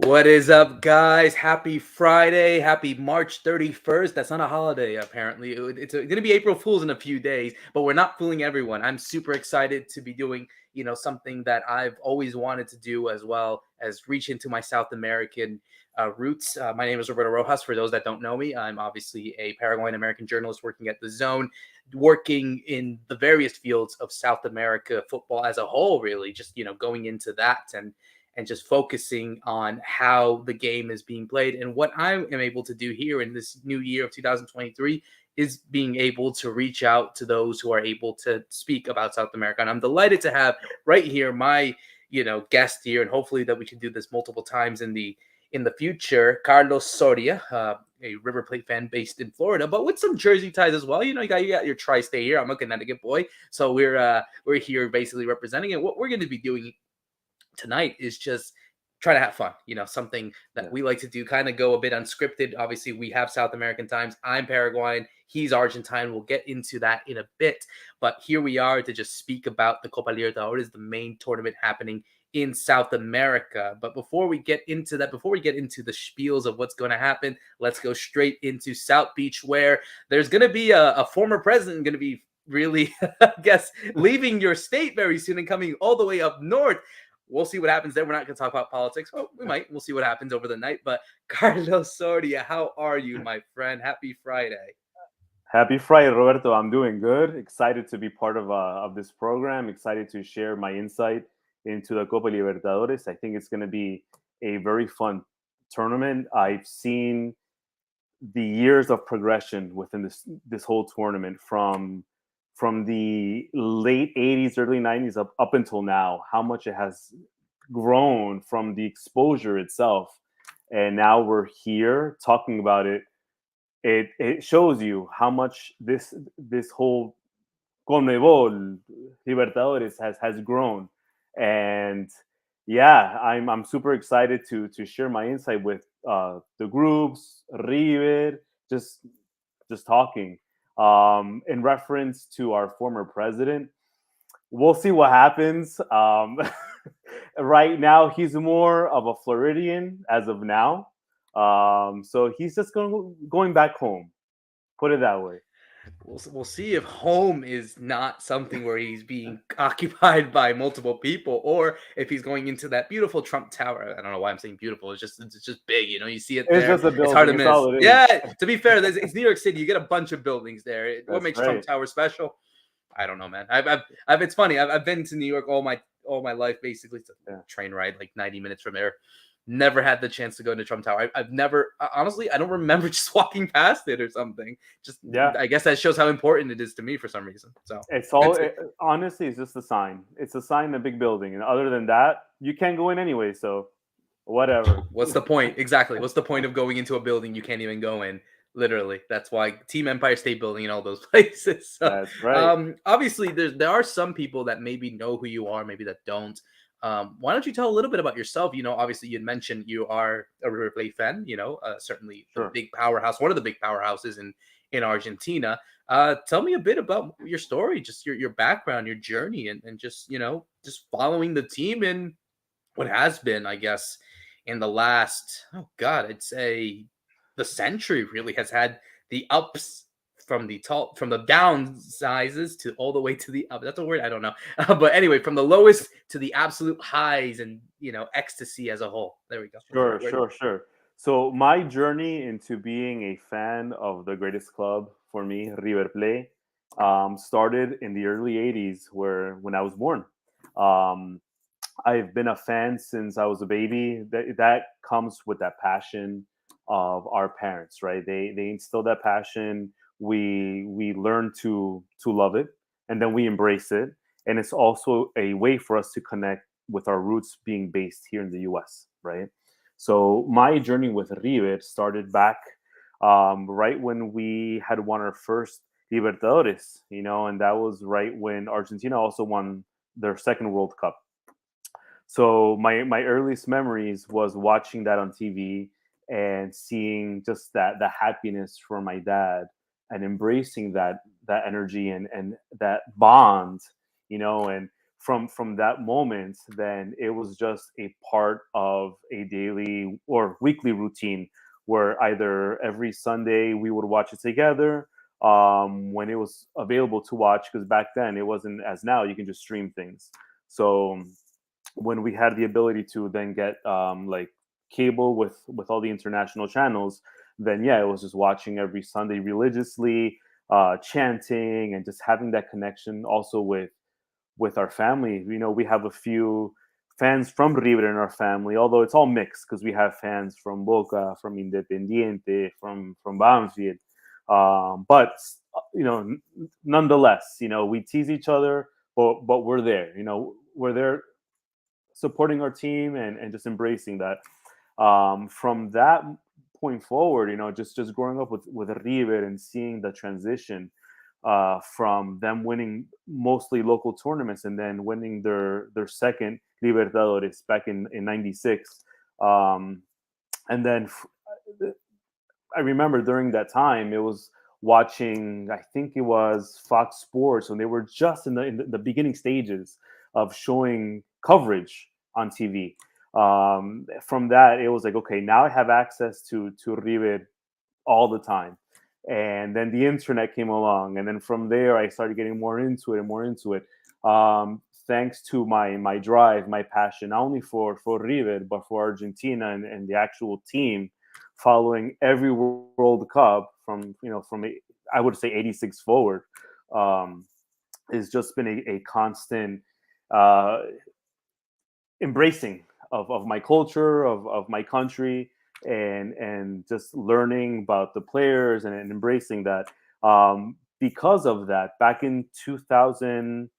What is up, guys? Happy Friday. Happy March 31st. That's not a holiday, apparently. It's going to be April Fool's in a few days, but we're not fooling everyone. I'm super excited to be doing, something that I've always wanted to do, as well as reach into my South American roots. My name is Roberto Rojas. For those that don't know me, I'm obviously a Paraguayan American journalist working at The Zone, working in the various fields of South America football as a whole, really, just, going into that and just focusing on how the game is being played. And what I am able to do here in this new year of 2023 is being able to reach out to those who are able to speak about South America. And I'm delighted to have right here my, guest here, and hopefully that we can do this multiple times in the future, Carlos Soria, a River Plate fan based in Florida, but with some Jersey ties as well. You got your tri-state here. I'm a Connecticut boy, so we're here basically representing it. What we're going to be doing tonight is just try to have fun, something that we like to do, kind of go a bit unscripted. Obviously, we have South American times. I'm Paraguayan, he's Argentine. We'll get into that in a bit, but here we are to just speak about the Copa Libertadores, the main tournament happening in South America. But before we get into that, before we get into the spiels of what's going to happen, let's go straight into South Beach, where there's going to be a former president going to be really, I guess, leaving your state very soon and coming all the way up north. We'll see what happens there. We're not going to talk about politics. Well, we might. We'll see what happens over the night. But Carlos Soria, how are you, my friend? Happy Friday. Happy Friday, Roberto. I'm doing good. Excited to be part of this program. Excited to share my insight into the Copa Libertadores. I think it's going to be a very fun tournament. I've seen the years of progression within this whole tournament from the late 80s, early 90s up until now, how much it has grown from the exposure itself. And now we're here talking about it. It shows you how much this whole Conmebol Libertadores has grown. And yeah, I'm super excited to share my insight with the groups, River, just talking. In reference to our former president, we'll see what happens. Right now, he's more of a Floridian as of now. So he's just going back home. Put it that way. We'll see if home is not something where he's being occupied by multiple people, or if he's going into that beautiful Trump Tower. I don't know why I'm saying beautiful. It's just big. You see it It's there. just a It's hard to building. It's miss. all it is. Yeah. To be fair, it's New York City. You get a bunch of buildings there. What That's makes right. Trump Tower special? I don't know, man. I've it's funny. I've been to New York all my life, basically. It's a train ride, like 90 minutes from there. Never had the chance to go to Trump Tower. I've never, honestly, I don't remember just walking past it or something. Just, I guess that shows how important it is to me for some reason. So it's all honestly, it's just a sign. It's a sign, a big building, and other than that, you can't go in anyway. So whatever. What's the point? Exactly. What's the point of going into a building you can't even go in? Literally, that's why Team Empire State Building and all those places. So, That's right. Obviously, there are some people that maybe know who you are, maybe that don't. Why don't you tell a little bit about yourself? Obviously, you'd mentioned you are a River Plate fan. Certainly the big powerhouse, one of the big powerhouses in Argentina. Tell me a bit about your story, just your background, your journey, and just just following the team in what has been, I guess, in the last, oh God, I'd say the century really has had the ups from the downsizes to all the way to the up. That's a word I don't know, but anyway, from the lowest to the absolute highs, and ecstasy as a whole. There we go. Sure. So my journey into being a fan of the greatest club for me, River Plate, started in the early '80s, when I was born. Um, I've been a fan since I was a baby. That comes with that passion of our parents, right? They instill that passion. We learn to love it, and then we embrace it. And it's also a way for us to connect with our roots, being based here in the U.S., right? So my journey with River started back right when we had won our first Libertadores, and that was right when Argentina also won their second World Cup. So my earliest memories was watching that on TV and seeing just the happiness for my dad, and embracing that energy and that bond, and from that moment, then it was just a part of a daily or weekly routine where either every Sunday we would watch it together when it was available to watch, because back then it wasn't as now you can just stream things. So when we had the ability to then get like cable with all the international channels, then yeah, it was just watching every Sunday religiously, chanting and just having that connection also with our family. You know, we have a few fans from River in our family, although it's all mixed because we have fans from Boca, from Independiente, from Banfield. But you know, nonetheless, you know, we tease each other, but we're there. You know, we're there supporting our team and just embracing that. From that point forward, you know, just growing up with River and seeing the transition from them winning mostly local tournaments and then winning their second Libertadores back in '96. Um, and then I remember during that time, it was watching, I think it was Fox Sports, when they were just in the beginning stages of showing coverage on TV. From that, it was like, okay, now I have access to River all the time. And then the internet came along, and then from there I started getting more into it and more into it. Thanks to my drive, my passion, not only for River but for Argentina and the actual team, following every World Cup from I would say '86 forward, um, has just been a constant uh, embracing of my culture, of my country, and just learning about the players and embracing that. Because of that, back in 2000,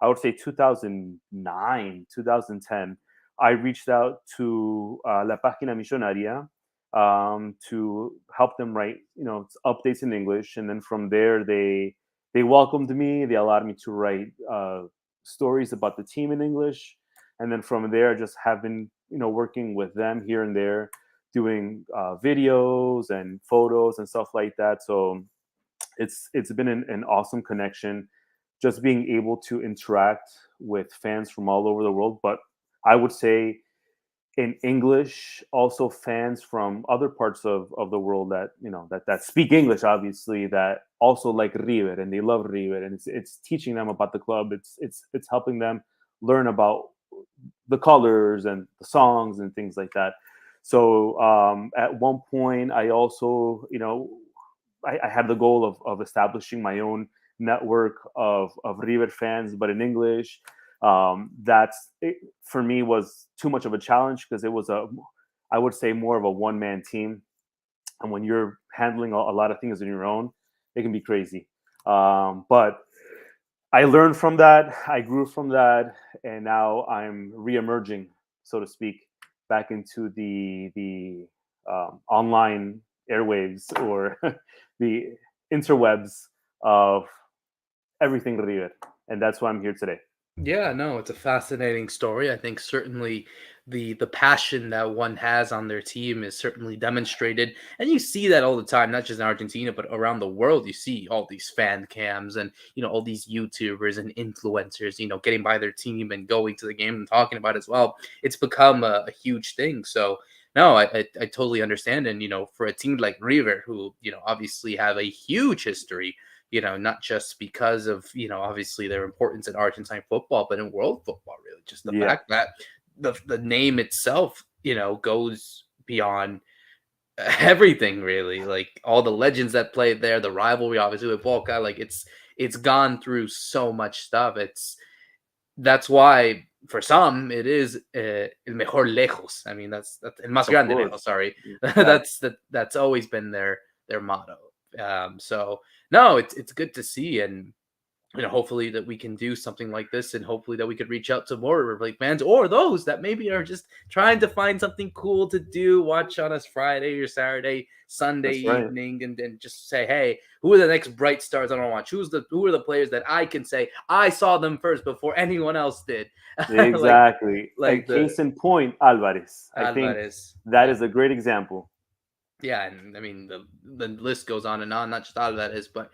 I would say 2009, 2010, I reached out to La Página Millonaria to help them write, updates in English, and then from there they welcomed me. They allowed me to write stories about the team in English, and then from there just have been working with them here and there, doing videos and photos and stuff like that. So it's been an awesome connection, just being able to interact with fans from all over the world. But I would say in English, also fans from other parts of the world that that speak English, obviously, that also like River and they love River, and it's teaching them about the club. It's helping them learn about the colors and the songs and things like that. So at one point, I also I had the goal of establishing my own network of River fans, but in English. That's it, for me, was too much of a challenge because it was I would say, more of a one man team, and when you're handling a lot of things on your own, it can be crazy. But I learned from that, I grew from that, and now I'm reemerging, so to speak, back into the online airwaves or the interwebs of everything River, and that's why I'm here today. Yeah, no, it's a fascinating story. I think certainly the passion that one has on their team is certainly demonstrated, and you see that all the time, not just in Argentina but around the world. You see all these fan cams and all these YouTubers and influencers, getting by their team and going to the game and talking about it as well. It's become a huge thing. So no, I totally understand, and for a team like River, who obviously have a huge history, not just because of, obviously their importance in Argentine football, but in world football, really. Just the Yeah, fact that the name itself, goes beyond everything, really. Like all the legends that played there, the rivalry, obviously, with Boca, like it's gone through so much stuff. That's why for some it is el mejor lejos. I mean, that's el más of grande course. lejos. Sorry, Yeah. that's always been their motto. So no, it's good to see, and hopefully that we can do something like this, and hopefully that we could reach out to more River Plate fans or those that maybe are just trying to find something cool to do, watch on us Friday or Saturday, Sunday That's right. evening, and just say, hey, who are the next bright stars I want to watch? Who are the players that I can say I saw them first before anyone else did? like Exactly. And like the case in point, Alvarez. I think Alvarez. that Yeah. is a great example. Yeah, and I mean the list goes on and on. Not just Alvarez, but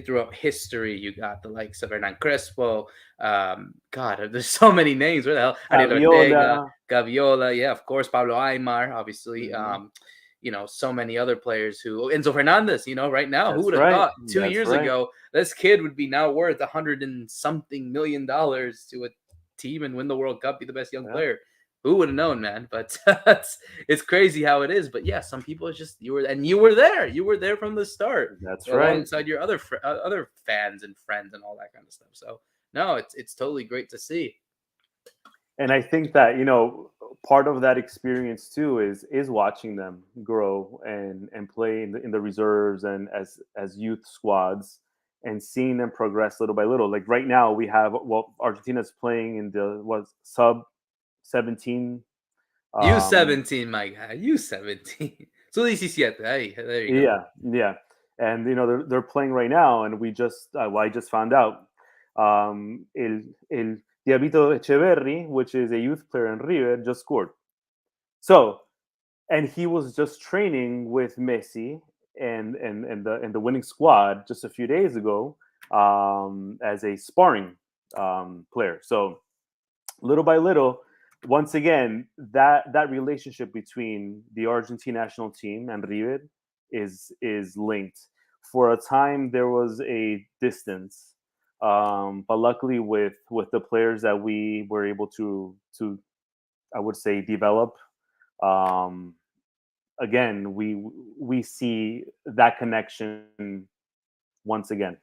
throughout history, you got the likes of Hernan Crespo. God, there's so many names. Where the hell? Ariel Ortega, Saviola. Gaviola. Yeah, of course, Pablo Aymar. Obviously, Mhm. so many other players who Enzo Fernandez. Right now, who That's would have right. thought two That's years right. ago this kid would be now worth $100 and something million to a team and win the World Cup, be the best young Yeah, player? Who would have known, man? But it's crazy how it is. But yeah, some people just you were there. You were there from the start, that's right. alongside your other fans and friends and all that kind of stuff. So no, it's totally great to see. And I think that part of that experience too is watching them grow and play in the reserves and as youth squads and seeing them progress little by little. Like right now, we have Argentina's playing in the sub 17. Um, U17, my guy. U17. So 17. Hey, there you go. yeah, yeah, and they're playing right now, and I just found out el Diabito Echeverri, which is a youth player in River, just scored. So, and he was just training with Messi and the winning squad just a few days ago as a sparring player. So little by little, once again, that relationship between the Argentine national team and River is linked. For a time, there was a distance, but luckily, with the players that we were able to I would say develop, um, again, we see that connection once again.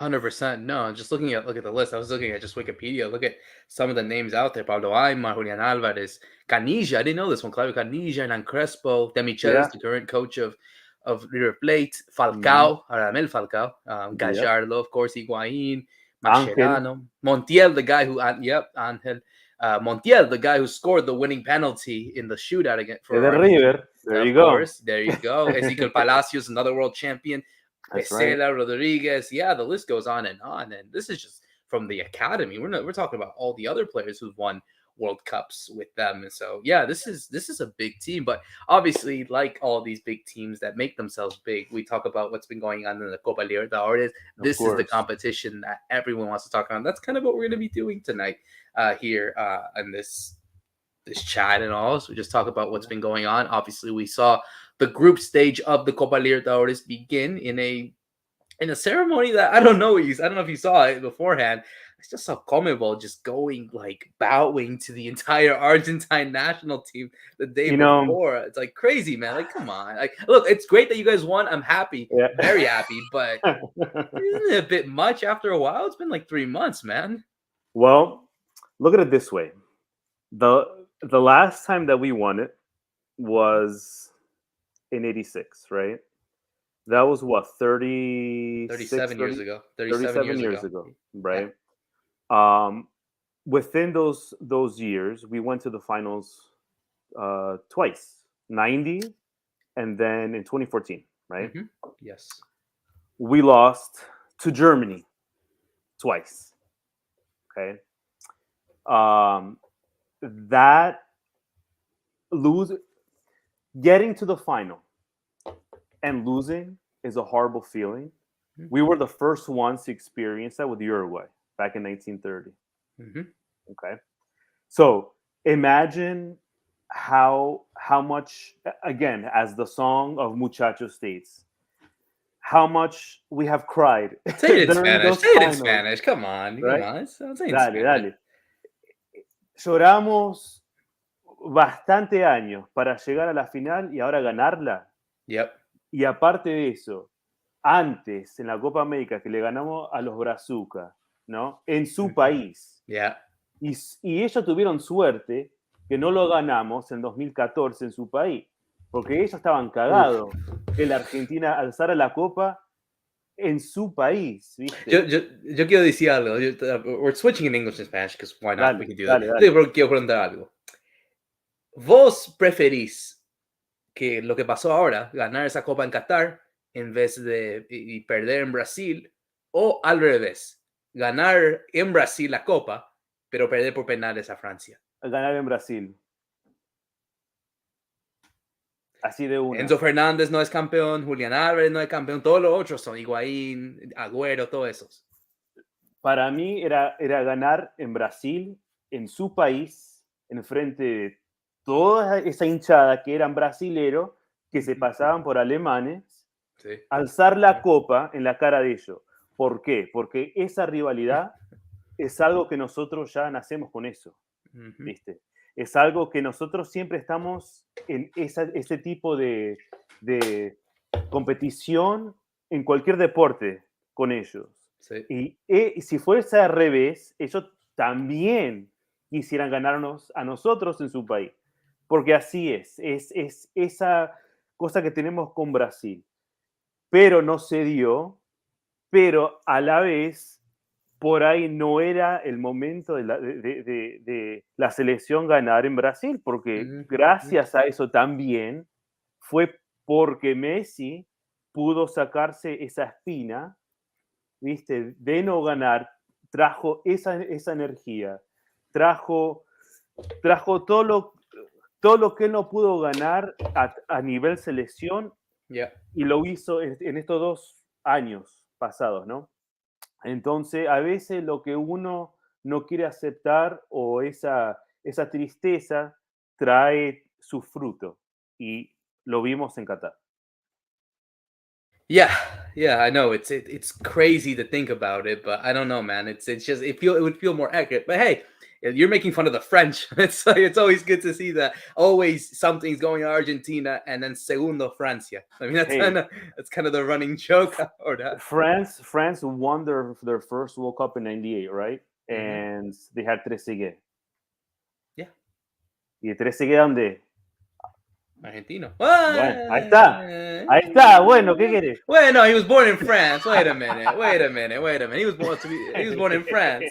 100%. No, just look at the list. I was looking at just Wikipedia. Look at some of the names out there: Pablo Aymar, Julian Alvarez, Canilla. I didn't know this one. Claudio Canilla, Hernan Crespo, Demichelis, Yeah. the current coach of River Plate, Hmm. Falcao, Radamel Falcao, Yep. Gallardo, of course, Higuain, Angel Mascherano, Montiel, the guy who, yep, Angel, Montiel, the guy who scored the winning penalty in the shootout again for de Argentina. River. There you Of go. course, there you go. Ezequiel Palacios, another world champion. That's right. Pesela, Rodriguez. Yeah, the list goes on and on. And this is just from the academy. We're talking about all the other players who've won World Cups with them. And so yeah, this is a big team. But obviously, like all these big teams that make themselves big, we talk about what's been going on in the Copa Libertadores. Of This is the course. competition that everyone wants to talk about. That's kind of what we're going to be doing tonight here in this chat and all. So we just talk about what's been going on. Obviously, we saw the group stage of the Copa Libertadores begin in a ceremony that I don't know. I don't know if you saw it beforehand. It's just saw Comebol just going like bowing to the entire Argentine national team the day You know, before. It's like crazy, man. Like, come on. Like, look, it's great that you guys won. I'm happy, very yeah. happy. But isn't it a bit much after a while? It's been like 3 months, man. Well, look at it this way. The last time that we won it was in 86, right? That was what, 36, 37 years ago. 37 37 years years ago. ago, Yeah. right? Um, Within those years, we went to the finals twice, 90 and then in 2014, right? Mm-hmm. Yes. We lost to Germany twice. Okay. Um, that lose Getting to the final and losing is a horrible feeling. We were the first ones to experience that with Uruguay back in 1930. Mm-hmm. Okay. So imagine how much, again, as the song of Muchacho states, how much we have cried Say it in during Spanish. those Say it in finals, Spanish. Come on. Come right? on. Say it in Dale, Spanish. dale. Lloramos bastante años para llegar a la final y ahora ganarla. Yep. Y aparte de eso, antes en la Copa América que le ganamos a los Brazucas, ¿no? En su país. Yeah. Y ellos tuvieron suerte que no lo ganamos en 2014 en su país, porque ellos estaban Oof. cagados que la Argentina alzara la copa en su país, Yo, ¿viste? yo, yo quiero decir algo. We're switching in English and Spanish because why not? We Dale, can do that. dale, Sí, dale. pero quiero preguntar algo. ¿Vos preferís que lo que pasó ahora, ganar esa copa en Qatar en vez de y perder en Brasil, o al revés, ganar en Brasil la copa, pero perder por penales a Francia? Ganar en Brasil. Así de una. Enzo Fernández no es campeón, Julián Álvarez no es campeón, todos los otros son Higuaín, Agüero, todos esos. Para mí era ganar en Brasil, en su país, en frente de toda esa hinchada que eran brasileros, que se pasaban por alemanes, Sí. alzar la copa en la cara de ellos. ¿Por qué? Porque esa rivalidad es algo que nosotros ya nacemos con eso, ¿viste? Es algo que nosotros siempre estamos en ese tipo de competición en cualquier deporte con ellos. Sí. Y si fuese al revés, ellos también quisieran ganarnos a nosotros en su país. Porque así es esa cosa que tenemos con Brasil. Pero no se dio, pero a la vez, por ahí no era el momento de la selección ganar en Brasil, porque gracias a eso también fue porque Messi pudo sacarse esa espina, ¿viste? De no ganar, trajo esa energía, trajo todo lo que él no pudo ganar a nivel selección Yeah. y lo hizo en estos 2 años pasados, ¿no? Entonces, a veces lo que uno no quiere aceptar o esa tristeza trae su fruto y lo vimos en Qatar. Yeah, yeah, I know it's crazy to think about it, but I don't know, man. It's just it would feel more accurate. But hey, you're making fun of the French. It's like, it's always good to see that. Always something's going on Argentina and then segundo Francia. I mean Hey, that's kind of the running joke or that. France won their first World Cup in '98, right? Mm-hmm. And they had Trezeguet. Yeah, ¿Y Trezeguet dónde? Argentino. Bueno, ahí está. Ahí está. Bueno, ¿qué querés? Wait, no, he was born in France. Wait a minute. Wait a minute. Wait a minute. He was born in France.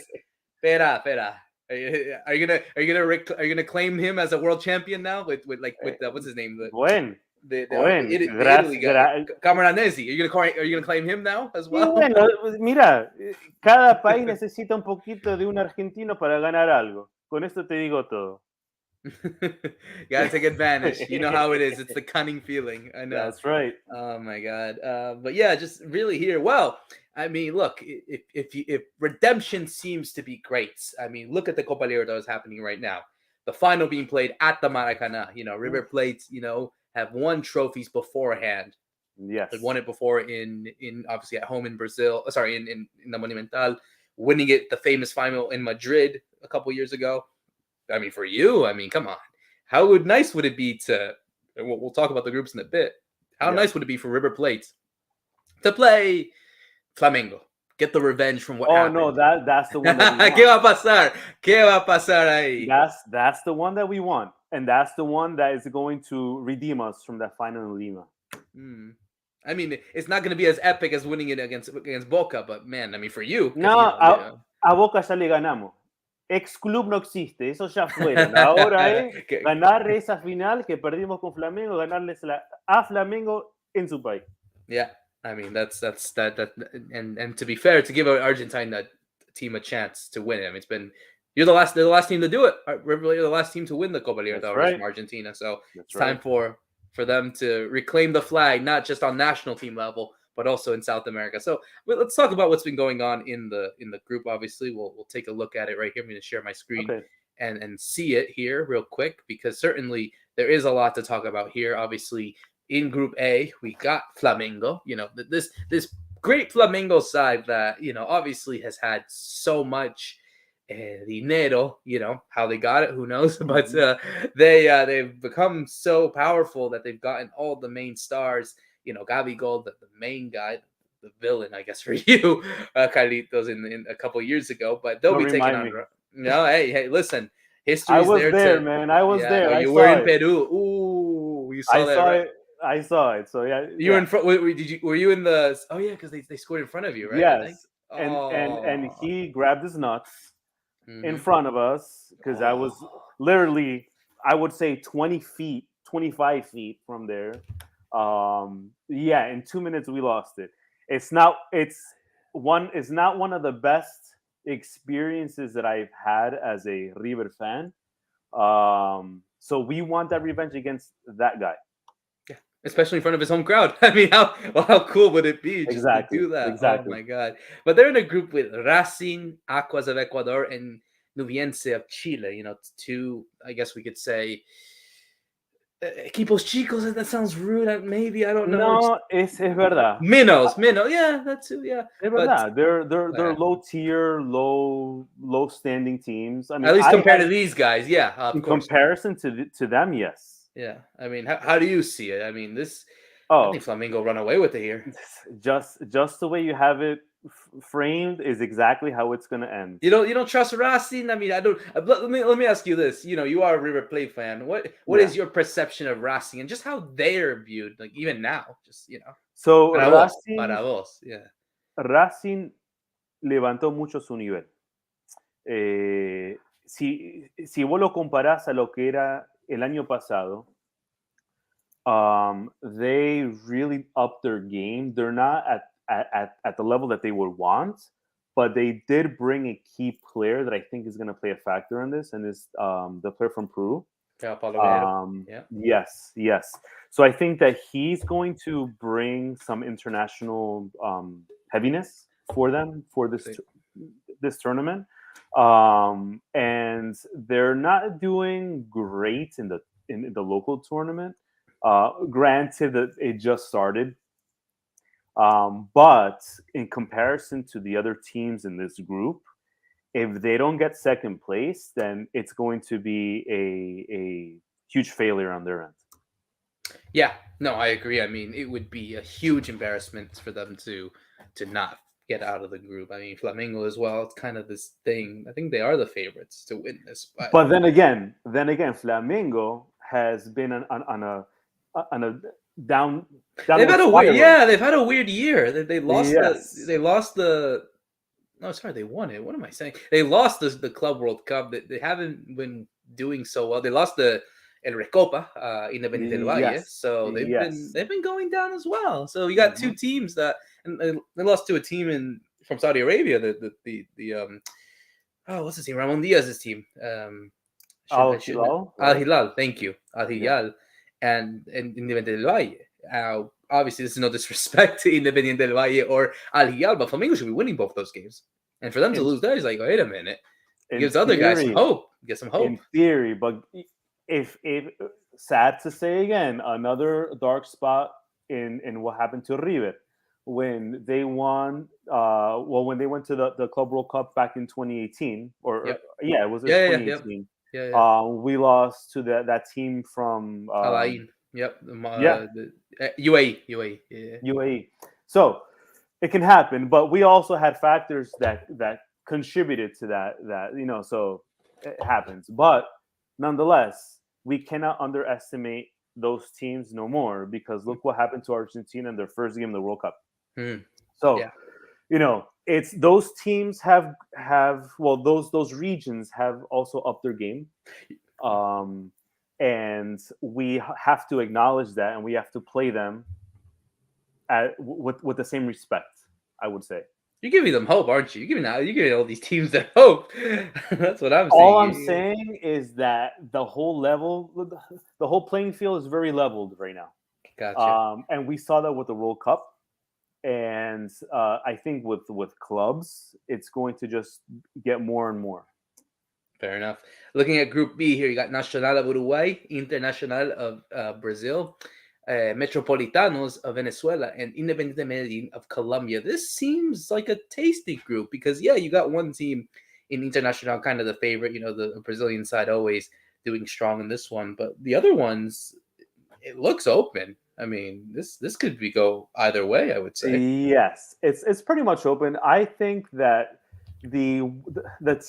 Espera, espera. Are you gonna claim him as a world champion now with what's his name, Bueno, bueno, the Italy guy, Camoranesi? Are you gonna claim him now as y well? bueno, mira, cada país necesita un poquito de un argentino para ganar algo. Con esto te digo todo. Gotta take advantage. You know how it is. It's the cunning feeling. I know. That's right. Oh my god. But yeah, just really here. Well, I mean, look, if redemption seems to be great, I mean, look at the Copa Libertadores happening right now. The final being played at the Maracanã. River Plate, have won trophies beforehand. Yes. Had won it before in obviously at home in Brazil. Sorry, in the Monumental, winning it the famous final in Madrid a couple years ago. I mean, for you, I mean, come on. How nice would it be to? We'll talk about the groups in a bit. How nice would it be for River Plate to play Flamengo? Get the revenge from what happened. No, that's the one that we want. ¿Qué va a pasar? ¿Qué va a pasar ahí? That's the one that we want, and that's the one that is going to redeem us from that final in Lima. I mean, it's not going to be as epic as winning it against Boca, but man, I mean, for you. No, a Boca ya le ganamos. Ex club no existe, eso ya fueron. Ahora es ganar esa final que perdimos con Flamengo, ganarles a Flamengo en su país. Yeah, I mean that's that and to be fair, to give Argentine team a chance to win it. I mean, they're the last team to do it. River Plate are the last team to win the Copa Libertadores from Argentina. So it's time for them to reclaim the flag, not just on national team level, but also in South America. So let's talk about what's been going on in the group. Obviously, we'll take a look at it right here. I'm going to share my screen and see it here real quick, because certainly there is a lot to talk about here. Obviously, in Group A, we got Flamengo. This great Flamengo side that obviously has had so much dinero. How they got it, who knows? But they've become so powerful that they've gotten all the main stars. Gabigol, the main guy, the villain, I guess, for you, Carlitos, in a couple of years ago. But they'll be taking on. No, hey, listen. History's I was there, man. I was there. Oh, you were in Peru. Ooh, you saw that, right? I saw it. So yeah. You were in front. Were you in the? Oh yeah, because they scored in front of you, right? Yes. And he grabbed his nuts in front of us, because I was literally, I would say 20 feet, 25 feet from there. In 2 minutes we lost it. It's not one of the best experiences that I've had as a River fan. So we want that revenge against that guy. especially in front of his home crowd. I mean, how cool would it be just to Exactly, do that? Oh exactly. my god! But they're in a group with Racing, Aquas of Ecuador, and Nubiense of Chile. Two, I guess we could say, equipos chicos. That sounds rude. Maybe I don't know. No, es verdad. Minnows. Yeah, that's who. Yeah, Es but verdad. They're uh, low tier, low standing teams. I mean, at least I compared have to these guys, yeah, of in course. comparison to them, yes. Yeah, I mean, how do you see it? I mean, this. I think Oh, Flamingo run away with it here. just the way you have it framed is exactly how it's gonna end. You don't trust Racing? I mean, I don't. Let me ask you this. You are a River Plate fan. What Yeah. is your perception of Racing and just how they're viewed? Like even now, just So para vos, yeah. Racing levantó mucho su nivel. Si vos lo comparás a lo que era el año pasado, they really upped their game. They're not at the level that they would want, but they did bring a key player that I think is going to play a factor in this, and is the player from Peru. Yeah, Paulo Guerrero. Yeah. Yes. So I think that he's going to bring some international heaviness for them for this tournament. And they're not doing great in the local tournament. Granted that it just started, but in comparison to the other teams in this group, if they don't get second place, then it's going to be a huge failure on their end. Yeah, no, I agree. I mean, it would be a huge embarrassment for them to not get out of the group. I mean, Flamengo as well. It's kind of this thing. I think they are the favorites to win this. But then again, Flamengo has been on a down. They've had a spiral. they've had a weird year. They lost Yes. they lost the. No, sorry, they won it. What am I saying? They lost the Club World Cup. They haven't been doing so well. They lost the El Recopa, Independiente del Valle. Yes. So Yes. they've been going down as well. So you got two teams that, and they lost to a team from Saudi Arabia. What's his team? Ramon Diaz's team. Al Hilal. Al Hilal. Thank you, Al Hilal, and Independiente del Valle. Obviously, this is no disrespect to Independiente del Valle or Al Hilal, but Flamengo should be winning both those games. And for them to lose there is like, wait a minute. It gives other guys some hope. Get some hope. In theory, but if sad to say again, another dark spot in what happened to River when they won. When they went to the Club World Cup back in 2018, it was 2018. Yeah. We lost to that team from Alain. Yep. UAE. Yeah. UAE. So it can happen, but we also had factors that contributed to that. So it happens. But nonetheless, we cannot underestimate those teams no more, because look what happened to Argentina in their first game of the World Cup. So, it's those teams have those regions have also upped their game. And we have to acknowledge that, and we have to play them with the same respect, I would say. You're giving them hope, aren't you? You're giving all these teams that hope. That's what I'm saying. All I'm saying is that the whole playing field is very leveled right now. Gotcha. And we saw that with the World Cup. And I think with clubs, it's going to just get more and more. Fair enough. Looking at Group B here, you got Nacional of Uruguay, Internacional of Brazil, Metropolitanos of Venezuela, and Independiente Medellin of Colombia. This seems like a tasty group because, you got one team in Internacional, kind of the favorite, the Brazilian side always doing strong in this one. But the other ones, it looks open. I mean, this could go either way, I would say. Yes, it's pretty much open. I think that the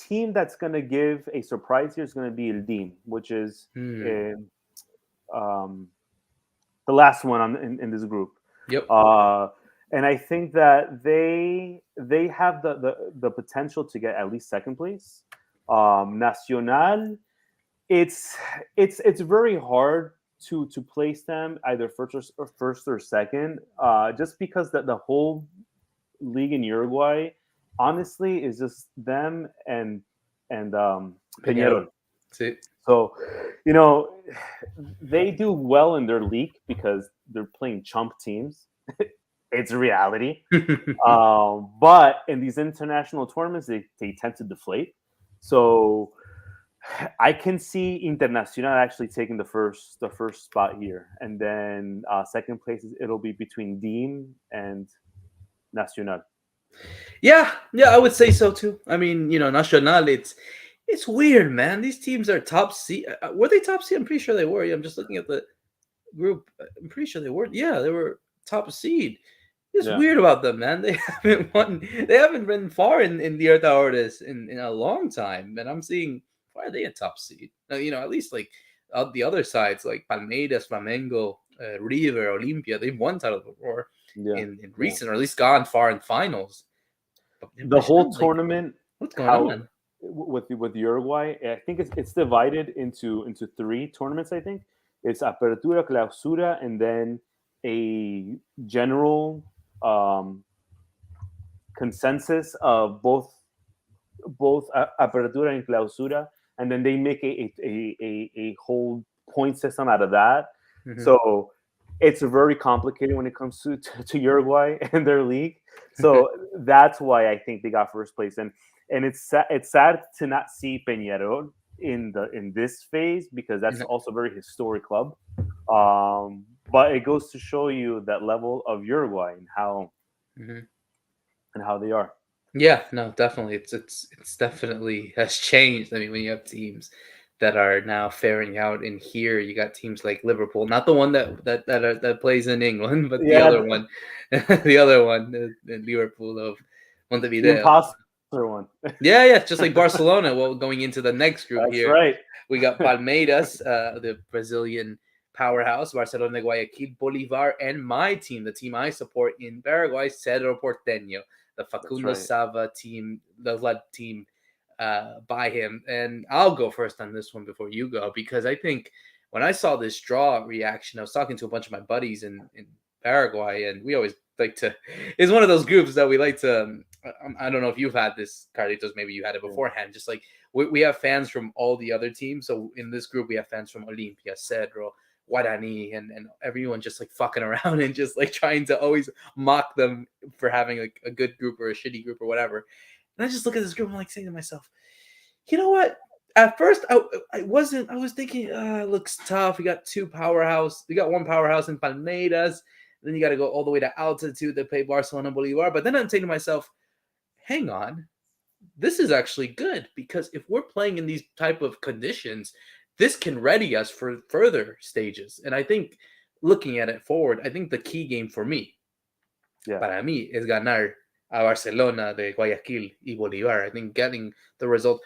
team that's going to give a surprise here is going to be El Dim, which is the last one in this group. Yep. And I think that they have the potential to get at least second place. Nacional, it's very hard to place them either first or second, just because the whole league in Uruguay, honestly, is just them and Peñarol. See? So, they do well in their league because they're playing chump teams. It's reality. But in these international tournaments, they tend to deflate. So I can see Internacional actually taking the first spot here, and then second place it'll be between Dean and Nacional. Yeah, I would say so too. I mean, Nacional, it's weird, man. These teams are top seed. Were they top seed? I'm pretty sure they were. Yeah, I'm just looking at the group. I'm pretty sure they were. Yeah, they were top seed. It's Yeah, weird about them, man. They haven't won. They haven't been far in Libertadores in a long time. And I'm seeing, why are they a top seed? At least like the other sides like Palmeiras, Flamengo, River, Olimpia, they've won titles before yeah, in yeah. recent, or at least gone far in finals. But The whole Nacional, like, tournament, what's going how on? with Uruguay, I think it's divided into three tournaments. I think it's Apertura, Clausura, and then a general um, consensus of both Apertura and Clausura, and then they make a whole point system out of that. Mhm. So it's very complicated when it comes to Uruguay and their league. So that's why I think they got first place, and it's sad to not see Peñarol in this phase because that's also a very historic club. But it goes to show you that level of Uruguay Mhm. and how they are. Yeah, no, definitely. It's definitely has changed. I mean, when you have teams that are now faring out in here, you got teams like Liverpool, not the one that plays in England, but the Yeah, other one, the other one, the Liverpool of the Montevideo. imposter one. Yeah, just like Barcelona. Well, going into the next group That's here, right. we got Palmeiras, the Brazilian powerhouse, Barcelona, Guayaquil, Bolivar, and my team, the team I support in Paraguay, Cerro Porteño, the That's Facundo right. Sava team, the led team by him. And I'll go first on this one before you go, because I think when I saw this draw reaction, I was talking to a bunch of my buddies in Paraguay, and we always like to, it's one of those groups that we like to, I don't know if you've had this, Carlitos, maybe you had it Yeah. beforehand, just like we have fans from all the other teams. So in this group, we have fans from Olimpia, Cedro, Guarani, and everyone just like fucking around and just like trying to always mock them for having like a good group or a shitty group or whatever. And I just look at this group and I'm like saying to myself, you know what? At first, I wasn't. I was thinking, it looks tough. We got we got one powerhouse in Palmeiras. Then you got to go all the way to altitude to play Barcelona Bolivar. But then I'm saying to myself, hang on, this is actually good, because if we're playing in these type of conditions, this can ready us for further stages. And I think looking at it forward, I think the key game for me, Yeah. para mí, es ganar a Barcelona de Guayaquil y Bolívar. I think getting the result,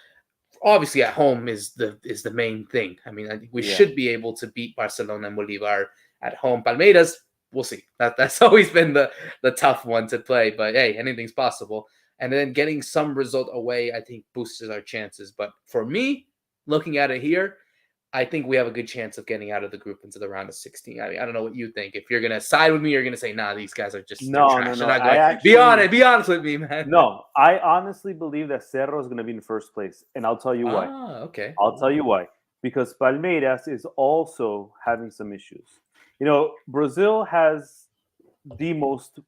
obviously at home, is the main thing. I mean, I think we Yeah. should be able to beat Barcelona and Bolivar at home. Palmeiras, we'll see. That's always been the tough one to play, but hey, anything's possible. And then getting some result away, I think, boosts our chances. But for me, looking at it here, I think we have a good chance of getting out of the group into the round of 16. I mean, I don't know what you think. If you're gonna side with me, you're gonna say, nah, these guys are just, they're No, no, trash. They're no. not I going. actually Be honest with me, man. no. I honestly believe that Cerro is going to be in first place, and I'll tell you why. Okay. I'll tell you why. Because Palmeiras is also having some issues. Brazil has the most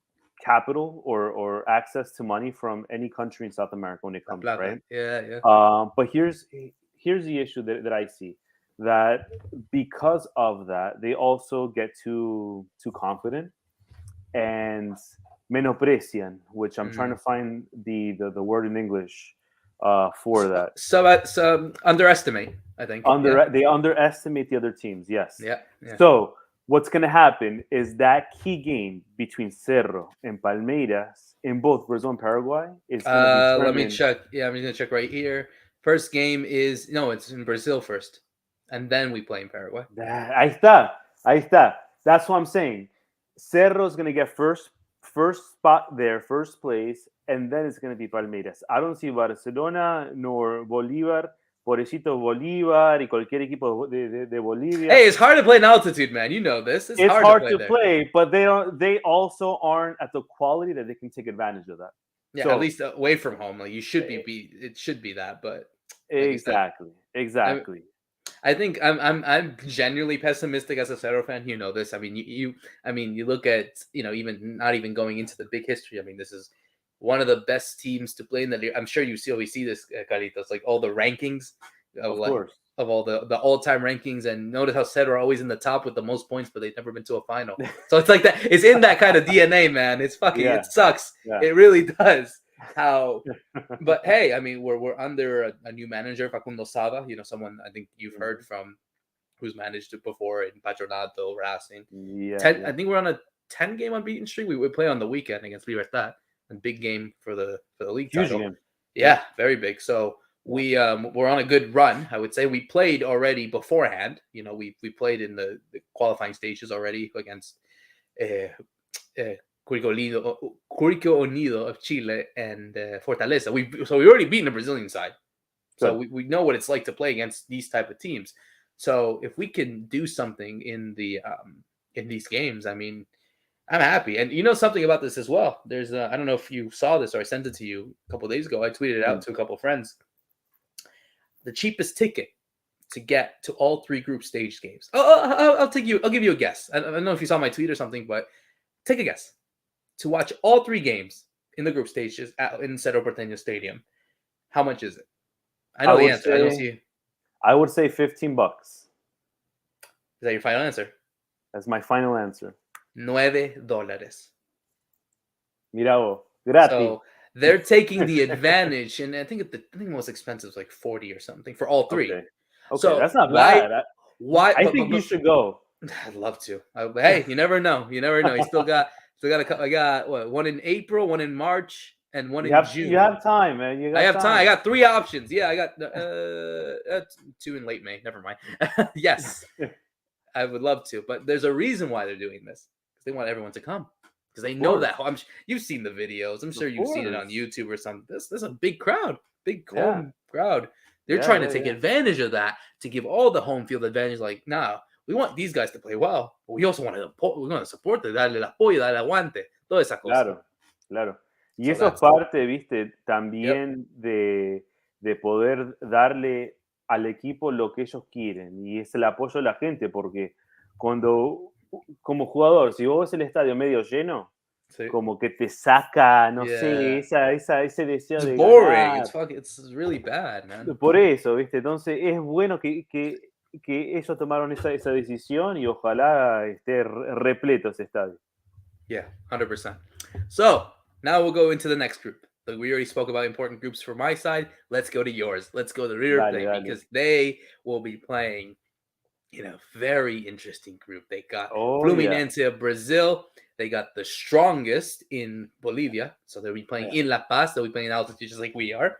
capital or access to money from any country in South America when it La comes, Plata. right? Yeah. But here's the issue that I see, that because of that they also get too confident and menosprecian, which I'm trying to find the word in English for that. So underestimate, I think. They underestimate the other teams. Yes. Yeah. So what's going to happen is that key game between Cerro and Palmeiras in both Brazil and Paraguay is going to Let me determine. check. Yeah, I'm gonna check right here. First game is, no, it's in Brazil first, and then we play in Paraguay. Ahí está. Ahí está. That's what I'm saying. Cerro is going to get first spot there, first place, and then it's going to be Palmeiras. I don't see Barcelona nor Bolívar. Pobrecito Bolívar y cualquier equipo de Bolivia. Hey, it's hard to play in altitude, man. You know this. It's hard to there. play, but they don't. They also aren't at the quality that they can take advantage of that. Yeah, at least away from home, like you should be. It should be that, but like exactly. I think I'm genuinely pessimistic as a Cerro fan. You know this. I mean, you look at even not even going into the big history. I mean, this is one of the best teams to play in the league. I'm sure you see always see this, Carlitos, like all the rankings of Of course. all the all time rankings, and notice how Cerro are always in the top with the most points, but they've never been to a final. So it's like that. It's in that kind of DNA, man. It's fucking. Yeah. It sucks. Yeah. It really does. How but hey, I mean, we're under a new manager, Facundo Sava. Someone I think you've heard from, who's managed it before in Patronato, Racing. Yeah. 10, I Yeah. think we're on a 10-game unbeaten streak. We would play on the weekend against Libertad, a big game for the league Huge title. game. Yeah, very big. So Yeah. we're on a good run. I would say we played already beforehand. We played in the qualifying stages already against uh, uh, Curicó Unido of Chile and Fortaleza. So we already beaten the Brazilian side, so Good. we know what it's like to play against these type of teams. So if we can do something in these games, I mean, I'm happy. And something about this as well. There's I don't know if you saw this or I sent it to you a couple of days ago. I tweeted it out Mm. to a couple of friends. The cheapest ticket to get to all three group stage games. I'll take you. I'll give you a guess. I don't know if you saw my tweet or something, but take a guess. To watch all three games in the group stages in Cerro Porteño Stadium, how much is it? I know the answer. I don't see. I would say $15. Is that your final answer? That's my final answer. $9. Mira vos. Gratis. So they're taking the advantage, and I think the most expensive is like 40 or something for all three. Okay. So that's not why? bad. Why? I think you should go. I'd love to. Hey, you never know. You never know. You still got a couple. I got what? One in April, one in March, and one in June. You have time, man. I have time. I got 3 options. Yeah, I got 2 in late May. Never mind. Yes, I would love to, but there's a reason why they're doing this, because they want everyone to come, because they know that. You've seen the videos. I'm sure you've seen it on YouTube or something. This is a big crowd, big home crowd. They're trying to take advantage of that to give all the home field advantage. Like, nah, we want these guys to play well, but we also want to support them, darle el apoyo, darle aguante, toda esa cosa. Claro. Y eso es parte, viste, también de poder darle al equipo lo que ellos quieren, y es el apoyo de la gente, porque cuando, como jugador, si vos ves el estadio medio lleno, como que te saca, no sé, ese deseo It's de boring. ganar. It's really bad, man. Por eso, viste, entonces es bueno que ellos tomaron esa decisión, y ojalá esté repleto ese estadio. Yeah, 100%. So now we'll go into the next group. Like, we already spoke about important groups for my side. Let's go to yours. Let's go to River Plate, because they will be playing in a very interesting group. They got Fluminense of Brazil. They got the strongest in Bolivia. So they'll be playing in La Paz. They'll be playing in altitude just like we are.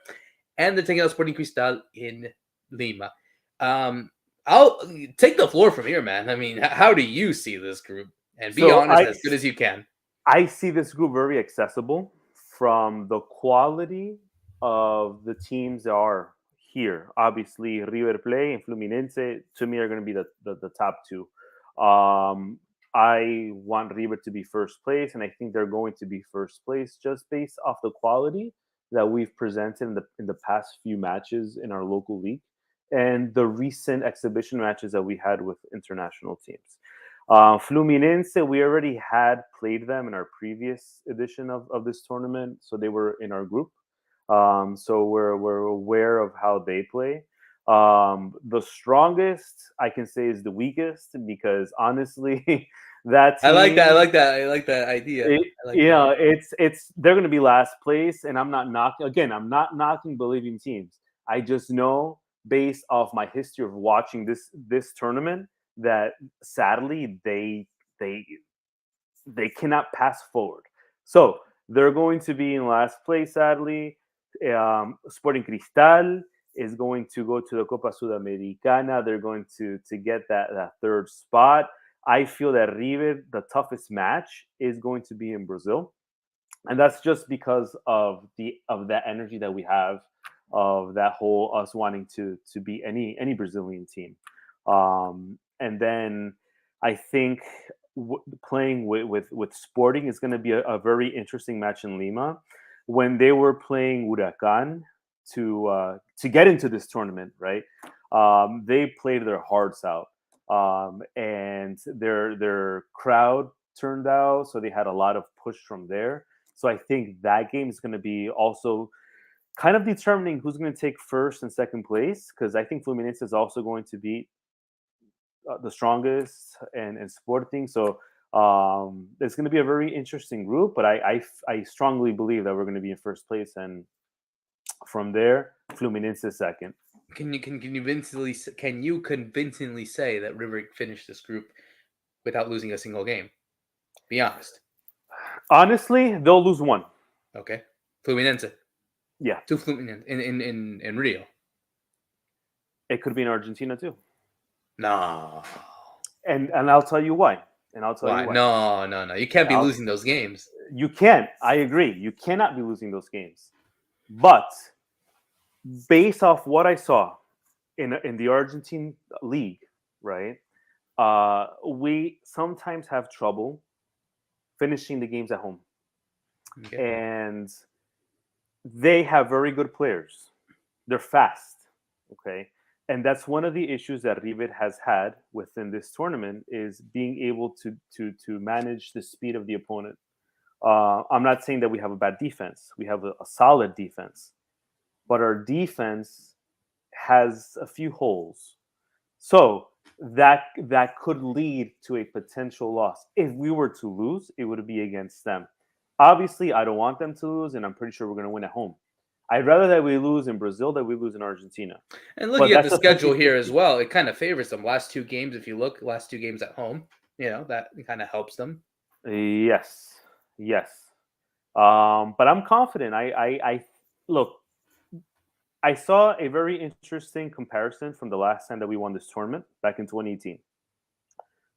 And they're taking out Sporting Cristal in Lima. I'll take the floor from here, man. I mean, how do you see this group? And be honest as good as you can. I see this group very accessible from the quality of the teams that are here. Obviously, River Plate and Fluminense, to me, are going to be the top two. I want River to be first place, and I think they're going to be first place just based off the quality that we've presented in the past few matches in our local league and the recent exhibition matches that we had with international teams. Fluminense, we already had played them in our previous edition of this tournament, so they were in our group. So we're aware of how they play. The strongest, I can say, is the weakest, because honestly, that team, I like that idea. it's they're going to be last place, and I'm not knocking believing teams. I just know, based off my history of watching this tournament, that sadly they cannot pass forward. So they're going to be in last place, sadly. Sporting Cristal is going to go to the Copa Sudamericana. They're going to get that third spot. I feel that River, the toughest match, is going to be in Brazil, and that's just because of that energy that we have, of that whole us wanting to beat any Brazilian team. And then I think playing with Sporting is going to be a very interesting match in Lima. When they were playing Huracan to get into this tournament, right? They played their hearts out, and their crowd turned out, so they had a lot of push from there. So I think that game is going to be also kind of determining who's going to take first and second place, because I think Fluminense is also going to be the strongest and Sporting. So it's going to be a very interesting group, but I strongly believe that we're going to be in first place, and from there, Fluminense is second. Can you convincingly say that River finished this group without losing a single game? Be honest. Honestly, they'll lose one. Okay. Fluminense. Yeah. To Fluminense in Rio. It could be in Argentina too. No. And I'll tell you why. And I'll tell you why. No. You can't be losing those games. You can't. I agree. You cannot be losing those games. But based off what I saw in the Argentine league, right? We sometimes have trouble finishing the games at home. Okay. And they have very good players. They're fast. Okay. And that's one of the issues that River has had within this tournament, is being able to manage the speed of the opponent. I'm not saying that we have a bad defense. We have a solid defense, but our defense has a few holes. So that could lead to a potential loss. If we were to lose, it would be against them. Obviously, I don't want them to lose, and I'm pretty sure we're going to win at home. I'd rather that we lose in Brazil than we lose in Argentina. And looking at the schedule here as well, it kind of favors them. Last two games, if you look, last two games at home, that kind of helps them. Yes. But I'm confident. I look. I saw a very interesting comparison from the last time that we won this tournament back in 2018.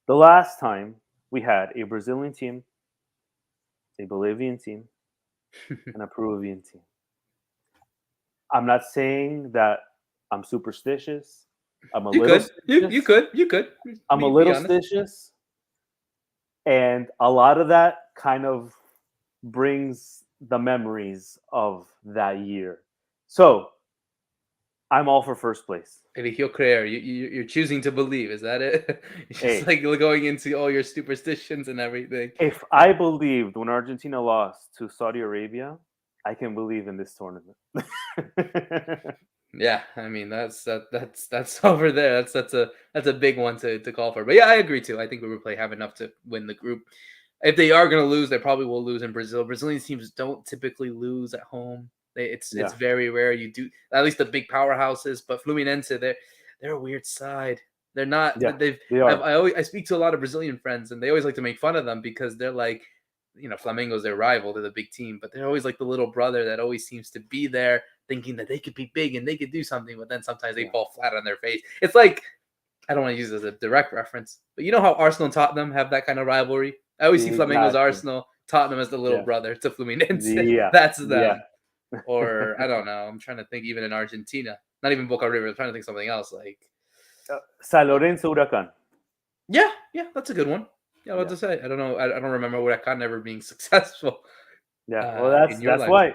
The last time we had a Brazilian team, a Bolivian team, and a Peruvian team. I'm not saying that I'm superstitious. I'm a little stitious. You could. I'm a little stitious. And a lot of that kind of brings the memories of that year. So I'm all for first place. Eligió creer. You're choosing to believe. Is that it? It's just like going into all your superstitions and everything. If I believed when Argentina lost to Saudi Arabia, I can believe in this tournament. Yeah, I mean that's over there. That's a big one to call for. But yeah, I agree too. I think River Plate have enough to win the group. If they are going to lose, they probably will lose in Brazil. Brazilian teams don't typically lose at home. It's very rare. You do, at least the big powerhouses. But Fluminense, they're a weird side. They're not. Yeah, they are. I speak to a lot of Brazilian friends, and they always like to make fun of them because they're like, Flamengo's their rival. They're the big team, but they're always like the little brother that always seems to be there, thinking that they could be big and they could do something, but then sometimes they fall flat on their face. It's like, I don't want to use it as a direct reference, but you know how Arsenal and Tottenham have that kind of rivalry? I always see Flamengo's Arsenal, Tottenham as the little brother to Fluminense. That's them. Or I don't know. I'm trying to think even in Argentina. Not even Boca River. I'm trying to think something else like San Lorenzo Huracan. Yeah, that's a good one. Yeah, what to say? I don't know. I don't remember Huracan ever being successful. Yeah, well, that's why.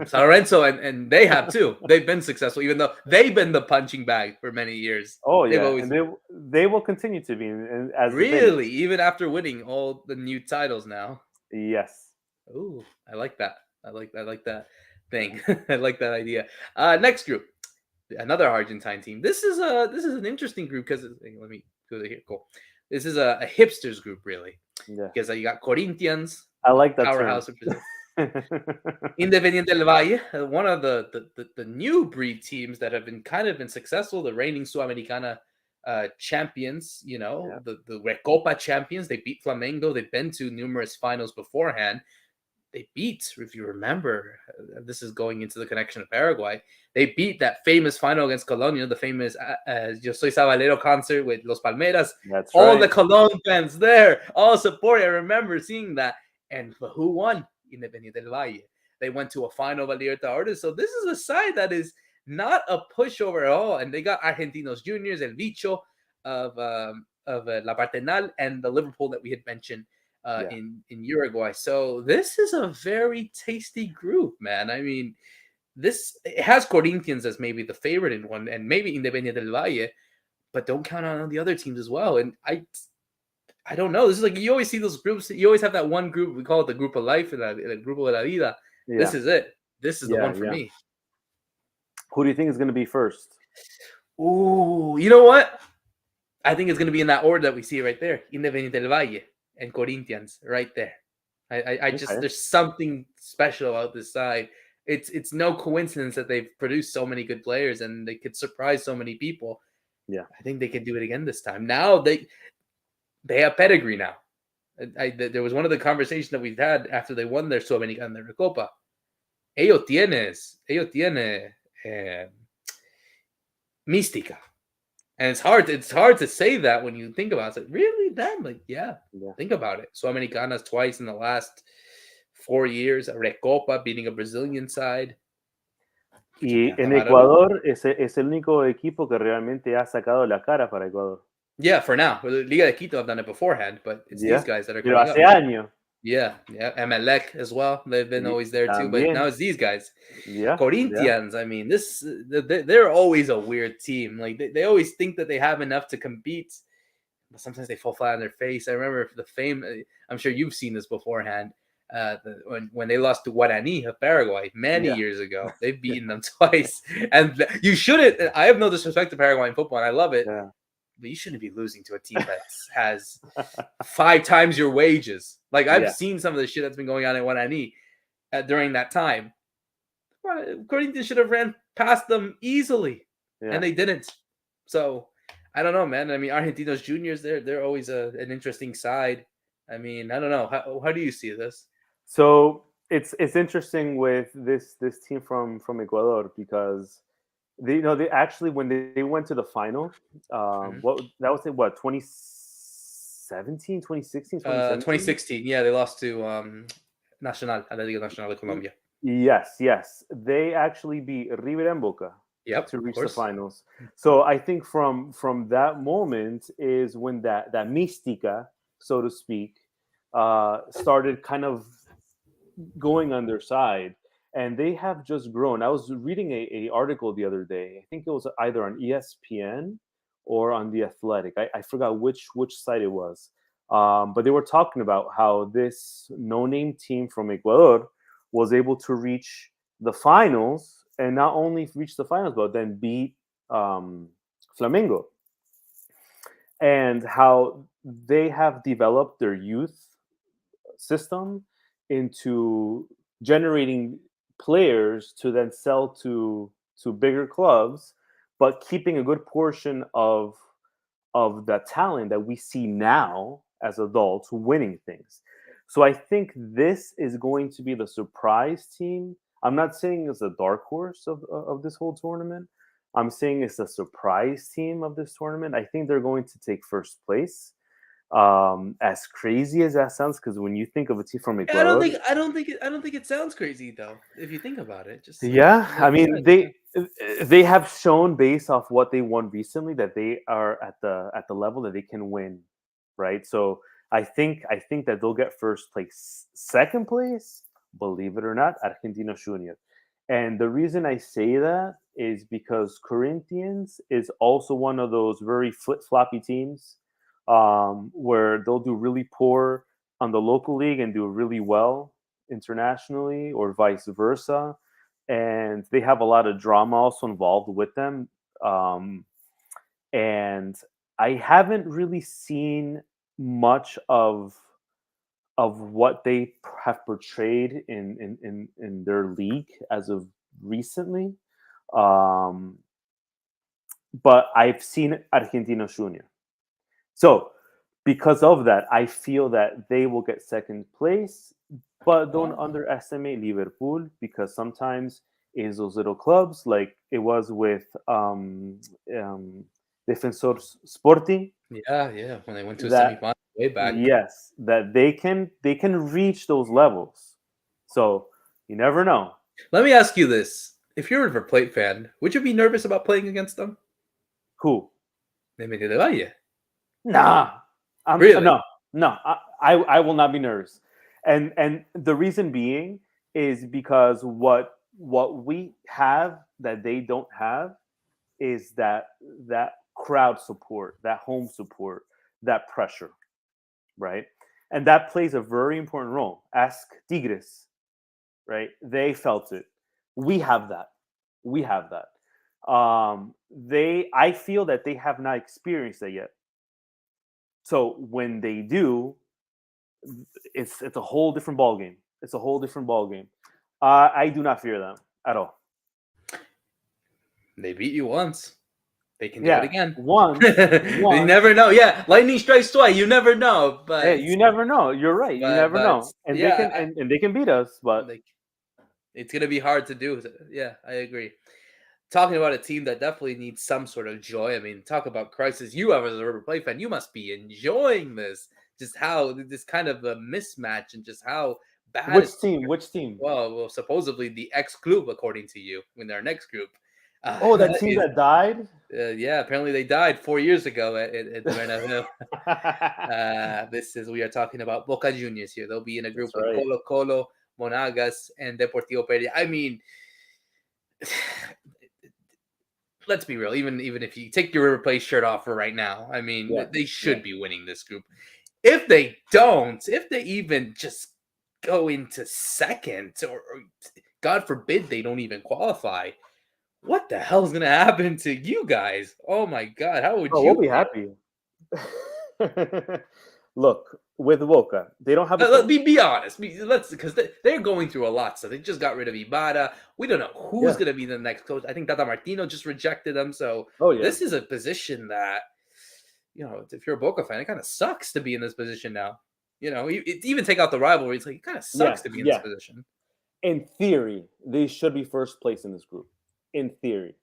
San Lorenzo and they have too. They've been successful, even though they've been the punching bag for many years. Oh yeah, and they will continue to be. As really, even after winning all the new titles now. Yes. Ooh, I like that. I like that thing. I like that idea. Next group, another Argentine team. This is an interesting group because let me go here. Cool. This is a hipsters group, really. Yeah. Because you got Corinthians. I like that powerhouse of Brazil. Independiente del Valle, one of the new breed teams that have been successful, the reigning Sudamericana champions, the Recopa champions. They beat Flamengo. They've been to numerous finals beforehand. They beat, if you remember, this is going into the connection of Paraguay. They beat that famous final against Colón, the famous Yo Soy Sabalero concert with Los Palmeras. That's all right. the Colón fans there, all support. I remember seeing that. And who won? Independiente del Valle. They went to a final of Libertadores. So this is a side that is not a pushover at all. And they got Argentinos Juniors, El Bicho of La Partenal, and the Liverpool that we had mentioned in Uruguay. So this is a very tasty group, man. I mean, it has Corinthians as maybe the favorite in one, and maybe Independiente del Valle, but don't count on the other teams as well. And I don't know. This is like you always see those groups. You always have that one group. We call it the group of life, and the grupo de la vida. This Yeah, is it. This is the yeah, one for yeah. me. Who do you think is going to be first? Ooh, you know what? I think it's going to be in that order that we see right there. Independiente del Valle and Corinthians right there. I just Okay. there's something special about this side. It's no coincidence that they've produced so many good players and they could surprise so many people. Yeah. I think they can do it again this time. Now they have pedigree now. There was one of the conversations that we've had after they won their Sudamericana, their Recopa. Ellos tiene mística. And it's hard to say that when you think about it. It's like, really? Them? Like, yeah. Think about it. Sudamericanas twice in the last 4 years. A Recopa beating a Brazilian side. Y en Ecuador es el único equipo que realmente ha sacado la cara para Ecuador. Yeah, for now. Liga de Quito have done it beforehand, but it's these guys that are Pero coming hace up. años. Yeah. Emelec as well. They've been always there too, but now it's these guys. Corinthians, I mean, they're always a weird team. Like they always think that they have enough to compete, but sometimes they fall flat on their face. I remember the fame. I'm sure you've seen this beforehand. When they lost to Guarani of Paraguay many years ago, they've beaten them twice. And you shouldn't. I have no disrespect to Paraguayan football, and I love it. Yeah. But you shouldn't be losing to a team that has 5 times your wages. Like I've seen some of the shit that's been going on in Guarani during that time. Corinthians should have ran past them easily, and they didn't. So I don't know, man. I mean, Argentinos Juniors, they're always an interesting side. I mean, I don't know. How do you see this? So it's interesting with this team from Ecuador because they actually when they went to the final, what 2017, 2016, 2016. Yeah, they lost to Nacional, la Liga Nacional de Colombia. Yes. They actually beat River and Boca to reach the finals. So I think from that moment is when that mística, so to speak, started kind of going on their side. And they have just grown. I was reading a article the other day. I think it was either on ESPN or on The Athletic. I forgot which site it was. But they were talking about how this no-name team from Ecuador was able to reach the finals, and not only reach the finals, but then beat Flamengo. And how they have developed their youth system into generating players to then sell to bigger clubs, but keeping a good portion of the talent that we see now as adults winning things. So I think this is going to be the surprise team. I'm not saying it's a dark horse of this whole tournament. I'm saying it's a surprise team of this tournament. I think they're going to take first place. As crazy as that sounds, because when you think of a team from Ecuador, I don't think it sounds crazy though. If you think about it, just I mean they have shown based off what they won recently that they are at the level that they can win, right? So I think that they'll get first place. Second place, believe it or not, Argentinos Junior. And the reason I say that is because Corinthians is also one of those very flip-floppy teams where they'll do really poor on the local league and do really well internationally, or vice versa. And they have a lot of drama also involved with them. And I haven't really seen much of what they have portrayed in their league as of recently. But I've seen Argentinos Junior. So because of that, I feel that they will get second place, but don't underestimate Liverpool, because sometimes it's those little clubs like it was with Defensor Sporting. Yeah, when they went to a semifinal way back. Yes, that they can reach those levels. So you never know. Let me ask you this: if you're a River Plate fan, would you be nervous about playing against them? Who? Independiente del Valle. Nah, really? No. I will not be nervous, and the reason being is because what what we have that they don't have is that crowd support, that home support, that pressure, right? And that plays a very important role. Ask Tigres, right? They felt it. We have that. We have that. I feel that they have not experienced that yet. So when they do, it's a whole different ball game. It's a whole different ball game. I do not fear them at all. They beat you once. They can do it Yeah, again. once, You once. never know. Yeah, lightning strikes twice. You never know. Hey, you never know. You're right. You never But know, and they can yeah, and they can beat us. But like it's gonna be hard to do. Yeah, I agree. Talking about a team that definitely needs some sort of joy. I mean, talk about crisis. You have as a River Plate fan, you must be enjoying this. Just how this kind of a mismatch and just how bad which it's team? Which team? well, supposedly the ex club, according to you, in their next group. Uh, Oh, that team is, that died. yeah, apparently they died 4 years ago at Bernabeu. This is we are talking about Boca Juniors here. They'll be in a group That's with right. Colo Colo, Monagas, and Deportivo Pereira. I mean, let's be real. Even if you take your River Plate shirt off for right now, I mean, Yeah, they yeah. should be winning this group. If they don't, if they even just go into second, or God forbid they don't even qualify, what the hell is going to happen to you guys? Oh my God, how would Oh, we'll you be feel? happy. Look, with Boca, they don't have a coach. Be honest. Let's because they're going through a lot. So they just got rid of Ibarra. We don't know who's Yeah. going to be the next coach. I think Tata Martino just rejected them. So Oh yeah. this is a position that, if you're a Boca fan, it kind of sucks to be in this position now. Even take out the rivalry. It's like it kind of Yeah. sucks to be in this Yeah. position. In theory, they should be first place in this group. In theory,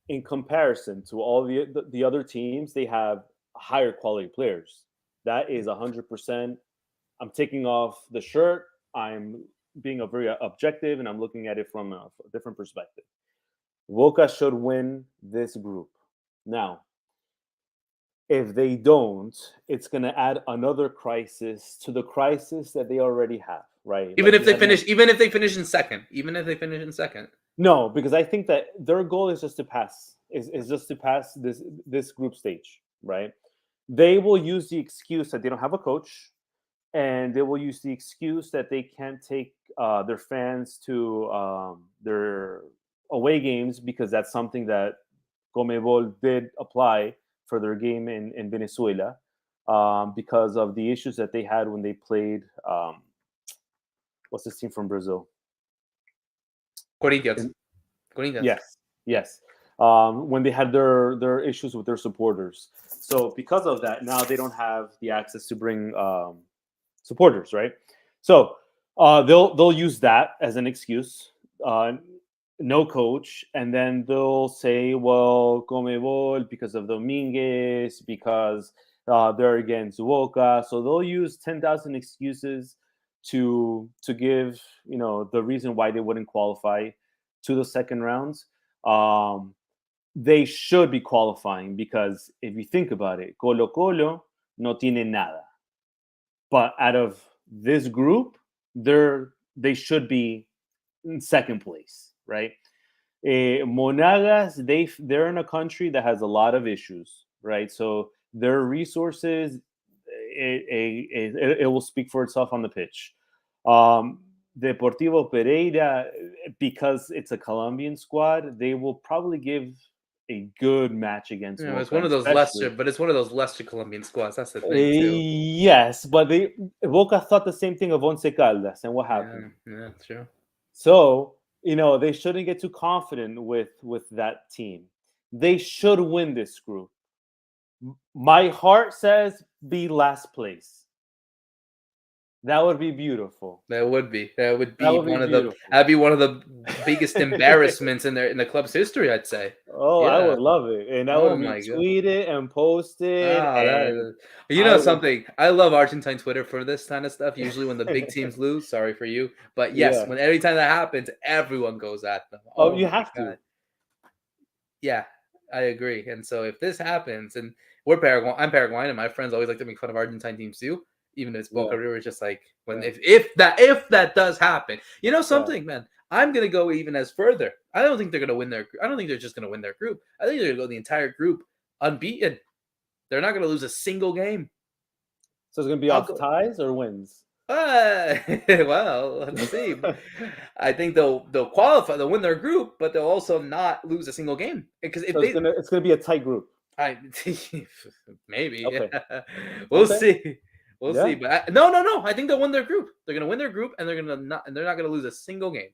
in comparison to all the other teams, they have higher quality players. That is 100%. I'm taking off the shirt. I'm being a very objective, and I'm looking at it from a different perspective. Boca should win this group. Now, if they don't, it's going to add another crisis to the crisis that they already have, right? Even Like if we they had finish, mentioned. even if they finish in second, even if they finish in second. No, because I think that their goal is just to pass. Is just to pass this group stage, right? They will use the excuse that they don't have a coach, and they will use the excuse that they can't take their fans to their away games because that's something that Comebol did apply for their game in Venezuela because of the issues that they had when they played. What's this team from Brazil? Corinthians. In- Corinthians. yes, yes. When they had their issues with their supporters, so because of that, now they don't have the access to bring supporters, right? So they'll use that as an excuse. No coach, and then they'll say, "Well, Comebol because of Dominguez, because they're against Boca." So they'll use 10,000 excuses to give the reason why they wouldn't qualify to the second rounds. Um, they should be qualifying because if you think about it, Colo Colo no tiene nada. But out of this group, they should be in second place, right? Monagas, they're in a country that has a lot of issues, right? So their resources, it will speak for itself on the pitch. Deportivo Pereira, because it's a Colombian squad, they will probably give a good match against It's Boca, one of those especially. lesser, but it's one of those lesser Colombian squads. That's the thing too. Yes, but Boca thought the same thing of Once Caldas, and what happened? Yeah, true. So they shouldn't get too confident with that team. They should win this group. My heart says be last place. That would be beautiful. That would be That would be one of the beautiful. that'd be one of the biggest embarrassments in the club's history, I'd say. Oh, I Yeah. would love it, and I would Oh my god. retweet it and post it, Ah, and you I know would. something? I love Argentine Twitter for this kind of stuff. Usually when the big teams lose, sorry for you, but yes, Yeah. when every time that happens, everyone goes at them. Oh, Oh you my have god. to. Yeah, I agree. And so if this happens, and we're Paraguay, I'm Paraguayan, and my friends always like to make fun of Argentine teams too. Even if it's Yeah. Boca River, just like when Yeah. if that does happen, Yeah. something, man. I'm gonna go even as further. I don't think they're gonna win their. I don't think they're just gonna win their group. I think they're gonna go the entire group unbeaten. They're not gonna lose a single game. So it's gonna be I'll off go. ties or wins. Well, let's see. I think they'll qualify. They'll win their group, but they'll also not lose a single game because if So it's gonna be a tight group. maybe Okay. we'll Okay. see. We'll Yeah. see. But no. I think they'll win their group. They're gonna win their group, and they're not gonna lose a single game.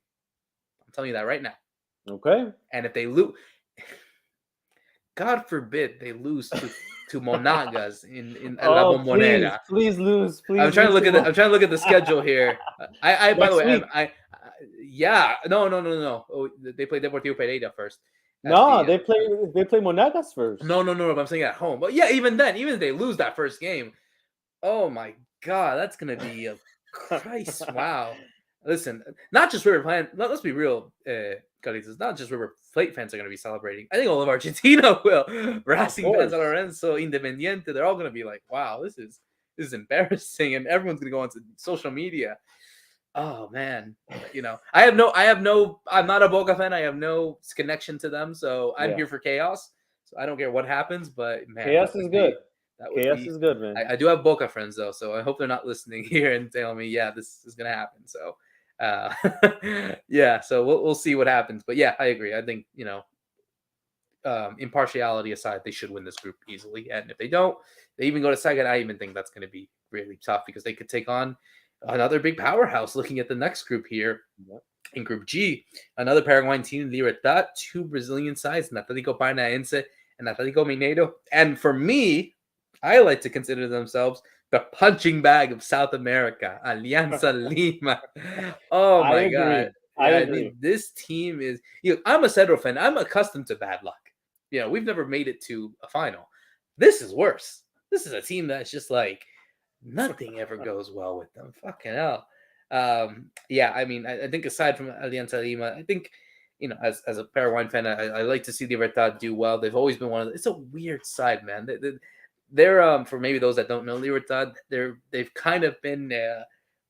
I'm telling you that right now. Okay. And if they lose, God forbid they lose to Monagas in La Bombonera. Please lose. Please. I'm trying to look at I'm trying to look at the schedule here. I by the way, week. yeah, no. Oh, they play Deportivo Pereira first. No, they play Monagas first. No. But I'm saying at home. But yeah, even then, even if they lose that first game, oh my God, that's gonna be a Christ. Wow. Listen, not just River Plate. Let's be real, Carlitos. Not just River Plate fans are going to be celebrating. I think all of Argentina will. Racing fans, San Lorenzo, Independiente, they're all going to be like, "Wow, this is embarrassing," and everyone's going to go onto social media. Oh man, I'm not a Boca fan. I have no connection to them, so I'm here for chaos. So I don't care what happens, but man, chaos is good. Chaos is good, man. I do have Boca friends though, so I hope they're not listening here and telling me, yeah, this is gonna happen. So, yeah, so we'll see what happens. But yeah, I agree. I think impartiality aside, they should win this group easily. And if they don't, they even go to second. I even think that's going to be really tough because they could take on another big powerhouse. Looking at the next group here, in Group G, another Paraguayan team, Libertad, two Brazilian sides, Atlético Paranaense and Atlético Mineiro. And for me, I like to consider themselves the punching bag of South America, Alianza Lima. Oh my God. I agree. I mean, this team is, I'm a Cedro fan. I'm accustomed to bad luck. We've never made it to a final. This is worse. This is a team that's just like, nothing ever goes well with them. Fucking hell. Yeah, I mean, I think aside from Alianza Lima, I think, as a Paraguayan fan, I like to see Libertad do well. They've always been it's a weird side, man. They're for maybe those that don't know Libertad, they've kind of been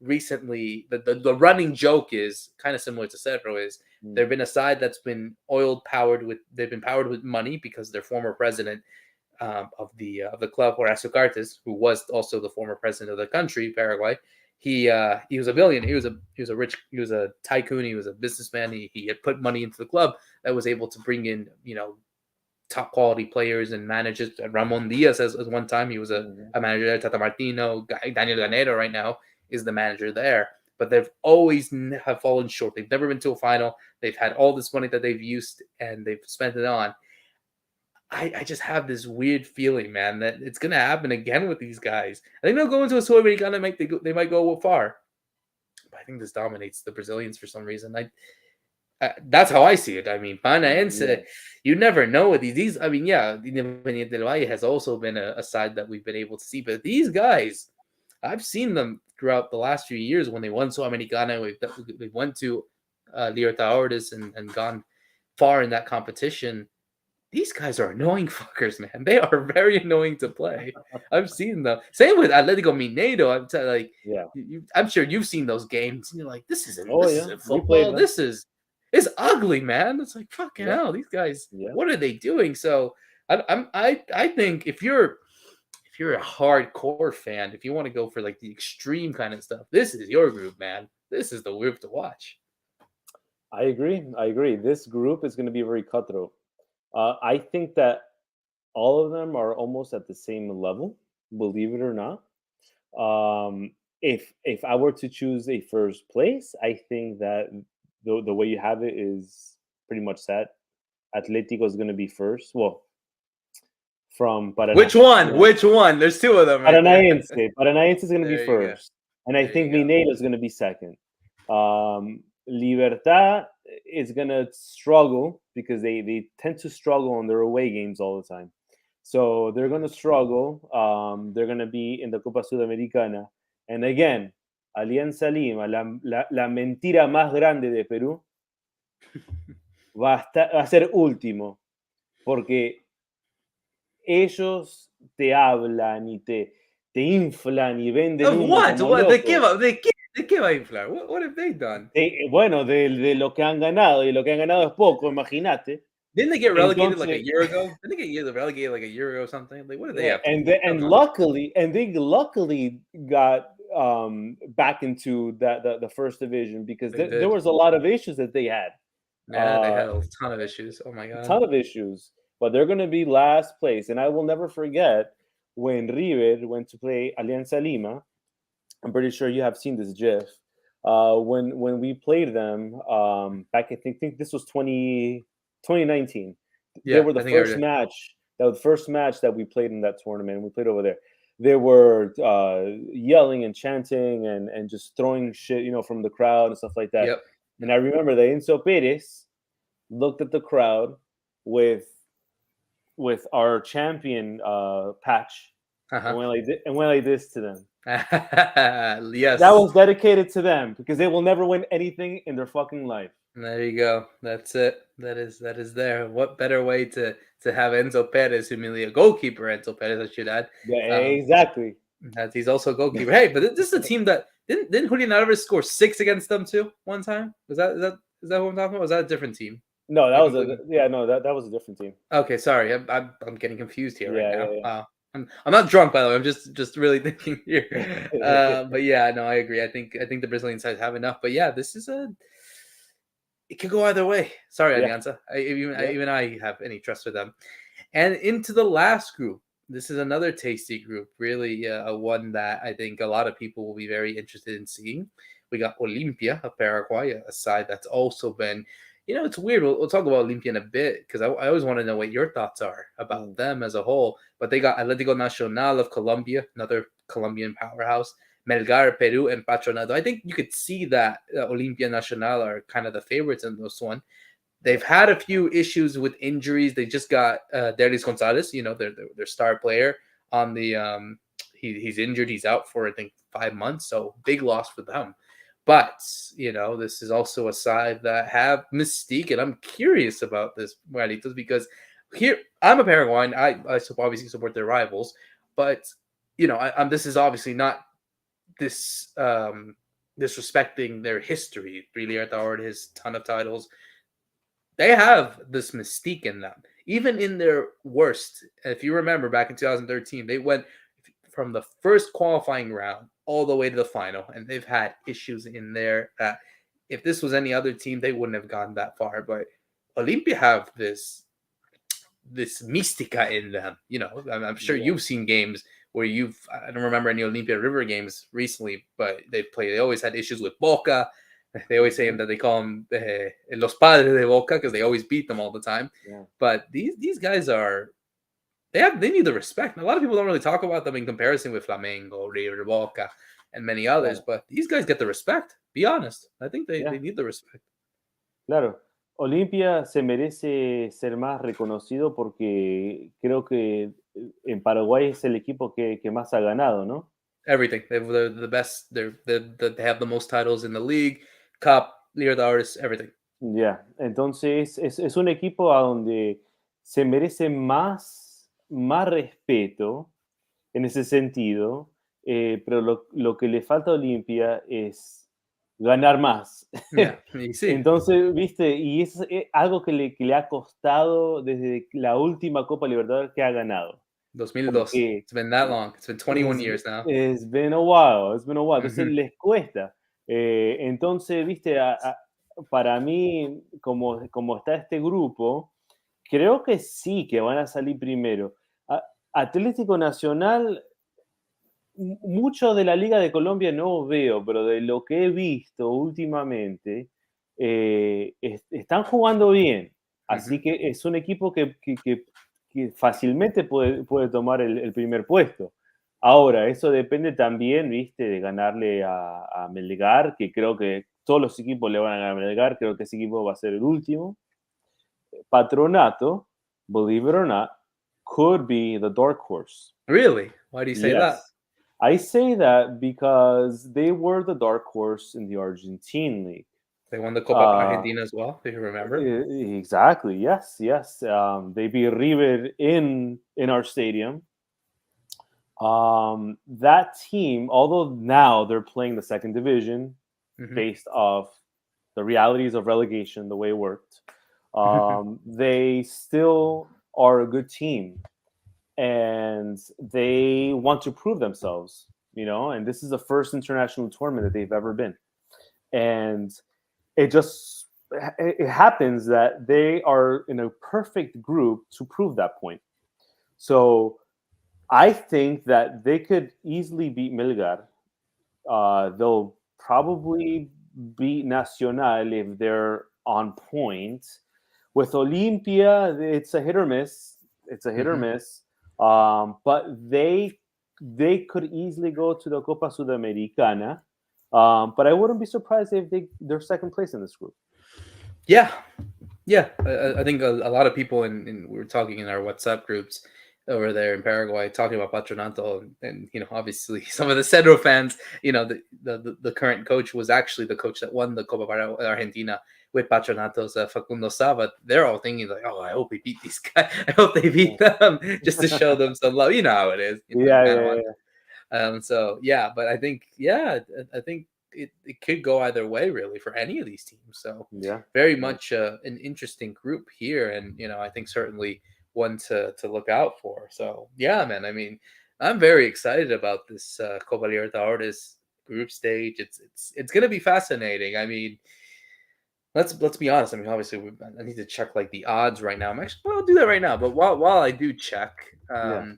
recently, the running joke is kind of similar to Cerro is they've been a side that's been they've been powered with money because their former president of the club, Horacio Cartes, who was also the former president of the country, Paraguay, he was a billionaire. He was a tycoon. He was a businessman. He had put money into the club that was able to bring in top quality players and managers. Ramon Diaz, as one time, he was a manager there. Tata Martino, Daniel Ganero right now is the manager there. But they've always have fallen short. They've never been to a final. They've had all this money that they've used and they've spent it on. I just have this weird feeling, man, that it's going to happen again with these guys. I think they'll go into a Sudamericana, they might go far. But I think this dominates the Brazilians for some reason. That's how I see it. I mean, Paranaense, you never know with these. I mean, yeah, Independiente del Valle has also been a side that we've been able to see. But these guys, I've seen them throughout the last few years when they won Sudamericana. We went to Libertadores and gone far in that competition. These guys are annoying fuckers, man. They are very annoying to play. I've seen them. Same with Atlético Mineiro. I'm sure you've seen those games. And you're like, this isn't football. It's ugly, man. It's like fucking hell. These guys, what are they doing? So I think if you're a hardcore fan, if you want to go for like the extreme kind of stuff, this is your group, man. This is the group to watch. I agree. This group is going to be very cutthroat. I think that all of them are almost at the same level, believe it or not. If I were to choose a first place, I think that the way you have it is pretty much set. Atletico is going to be first. Well, from Paraná. Which one? Which one? There's two of them. Right Paranaense. Paranaense is going to be first. And I think Mineiro is going to be second. Libertad is going to struggle because they tend to struggle on their away games all the time. So they're going to struggle. They're going to be in the Copa Sudamericana. And again, Alianza Lima, la mentira más grande de Perú, va a ser último. Porque ellos te hablan y te inflan y venden. Of what? They ¿De qué va a inflar? What have they done? Bueno, de lo que han ganado, y lo que han ganado es poco, imagínate. Didn't they get relegated like a Entonces, year ago? Didn't they get relegated like a year ago or something? Like, what did they have to do? and they luckily got back into the first division, because They there did. was a lot of issues that they had. Yeah, they had a ton of issues. Oh my A god. ton of issues, but they're going to be last place. And I will never forget when River went to play Alianza Lima. I'm pretty sure you have seen this GIF. When we played them back, I think this was 2019. They Yeah, were the I think I first heard it. match. That was the first match that we played in that tournament. We played over there. They were yelling and chanting and just throwing shit, from the crowd and stuff like that. Yep. And I remember that Enzo Perez looked at the crowd with our champion patch, and Uh-huh. went like this to them. That Yes. was dedicated to them, because they will never win anything in their fucking life. There you go. That's it. That is there. What better way to have Enzo Perez humiliate goalkeeper Enzo Perez, I should add. Yeah, Um, exactly. as he's also a goalkeeper. Hey, but this is a team that didn't Julian Alvarez score 6 against them too one time? Is that who I'm talking about? Or was that a different team? No, Am that I was completely that was a different team. okay? Sorry, I'm getting confused here right Yeah, now. I'm not drunk, by the way. I'm just really thinking here. yeah, But yeah, no, I agree. I think the Brazilian side have enough. But yeah, this is a it could go either way. Sorry, yeah, Alianza. yeah. Even I have any trust for them. And into the last group, this is another tasty group. Really, one that I think a lot of people will be very interested in seeing. We got Olimpia of Paraguay, a side that's also been, it's weird. We'll talk about Olimpia in a bit because I always want to know what your thoughts are about Mm, them as a whole. But they got Atlético Nacional of Colombia, another Colombian powerhouse. Melgar, Peru, and Patronato. I think you could see that Olimpia Nacional are kind of the favorites in this one. They've had a few issues with injuries. They just got Delis Gonzalez, their star player on the he's injured. He's out for I think 5 months, so big loss for them. But this is also a side that have mystique, and I'm curious about this, Marlitos, because here I'm a Paraguayan. I obviously support their rivals, but this is obviously not this disrespecting their history. Three Libertadores, ton of titles. They have this mystique in them. Even in their worst, if you remember back in 2013, they went from the first qualifying round all the way to the final, and they've had issues in there that if this was any other team, they wouldn't have gone that far. But Olympia have this mystica in them. I'm sure yeah, you've seen games where I don't remember any Olympia River games recently, but they always had issues with Boca. They always say mhm, that they call them Los Padres de Boca because they always beat them all the time. yeah, But these guys they need the respect. A lot of people don't really talk about them in comparison with Flamengo, River, Boca, and many others. claro, But these guys get the respect. Be honest. I think they yeah, need the respect. claro. Olimpia se merece ser más reconocido, porque creo que en Paraguay es el equipo que más ha ganado, ¿no? Everything. They're the best. They have the most titles in the league, Cup, Libertadores, everything. Ya, entonces es un equipo a donde se merece más respeto en ese sentido, pero lo que le falta a Olimpia es ganar más. Yeah, you see, Entonces, viste, y es algo que le ha costado desde la última Copa Libertadores que ha ganado, 2002. porque It's been that long. It's been 21 es, years now. it's been a while, it's been a while. Entonces Hmm. les cuesta. Entonces, viste, para mí, como está este grupo, creo que sí, que van a salir primero. Atlético Nacional, mucho de la Liga de Colombia no veo, pero de lo que he visto últimamente, están jugando bien. Hmm. Así que es un equipo que fácilmente puede tomar el primer puesto. Ahora, eso depende también, viste, de ganarle a Melgar, que creo que todos los equipos le van a ganar a Melgar. Creo que ese equipo va a ser el último. Patronato, believe it or not, could be the dark horse. Really? Why do you say that? Yes. I say that because they were the dark horse in the Argentine league. They won the Copa Uh, Argentina as well. Do you remember? exactly. Yes. Yes. They beat River in our stadium. That team, although now they're playing the second division Hmm. based off the realities of relegation, the way it worked, they still are a good team, and they want to prove themselves. And this is the first international tournament that they've ever been, and it happens that they are in a perfect group to prove that point. So I think that they could easily beat Melgar. They'll probably beat Nacional if they're on point. With Olimpia, it's a hit or miss. It's a hit or Hmm. miss. But they could easily go to the Copa Sudamericana. But I wouldn't be surprised if they're second place in this group. Yeah, yeah. I think a lot of people we were talking in our WhatsApp groups over there in Paraguay talking about Patronato, and obviously some of the Cedro fans. The current coach was actually the coach that won the Copa Argentina with Patronato's Facundo Sava. They're all thinking like, oh, I hope we beat these guys. I hope they beat them just to show them some love. You know how it is. You Yeah, kind of yeah, want. yeah. So yeah, but I think I think it could go either way really for any of these teams. So Yeah. very Yeah. much an interesting group here, and I think certainly one to look out for. So yeah, man. I mean, I'm very excited about this Copa Libertadores group stage. It's gonna be fascinating. I mean, let's be honest. I mean, obviously, I need to check like the odds right now. I'll do that right now. But while I do check, Yeah.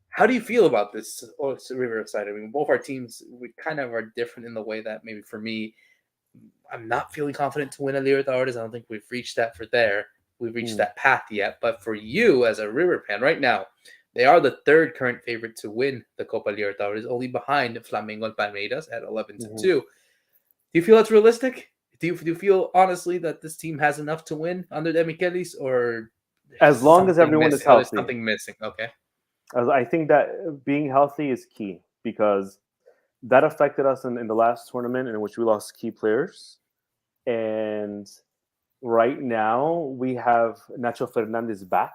how do you feel about this River side? I mean, both our teams we kind of are different in the way that maybe for me, I'm not feeling confident to win a Libertadores. I don't think we've reached that for there. We've reached Mm. that path yet. But for you as a River fan right now, they are the third current favorite to win the Copa Libertadores, only behind Flamengo and Palmeiras at 11 to Mhm. 2. Do you feel that's realistic? Do you feel honestly that this team has enough to win under De Michelis, or As long as something everyone is missing? Oh, there's healthy. something missing. Okay. As I think that being healthy is key because that affected us in the last tournament in which we lost key players. And right now we have Nacho Fernandez back,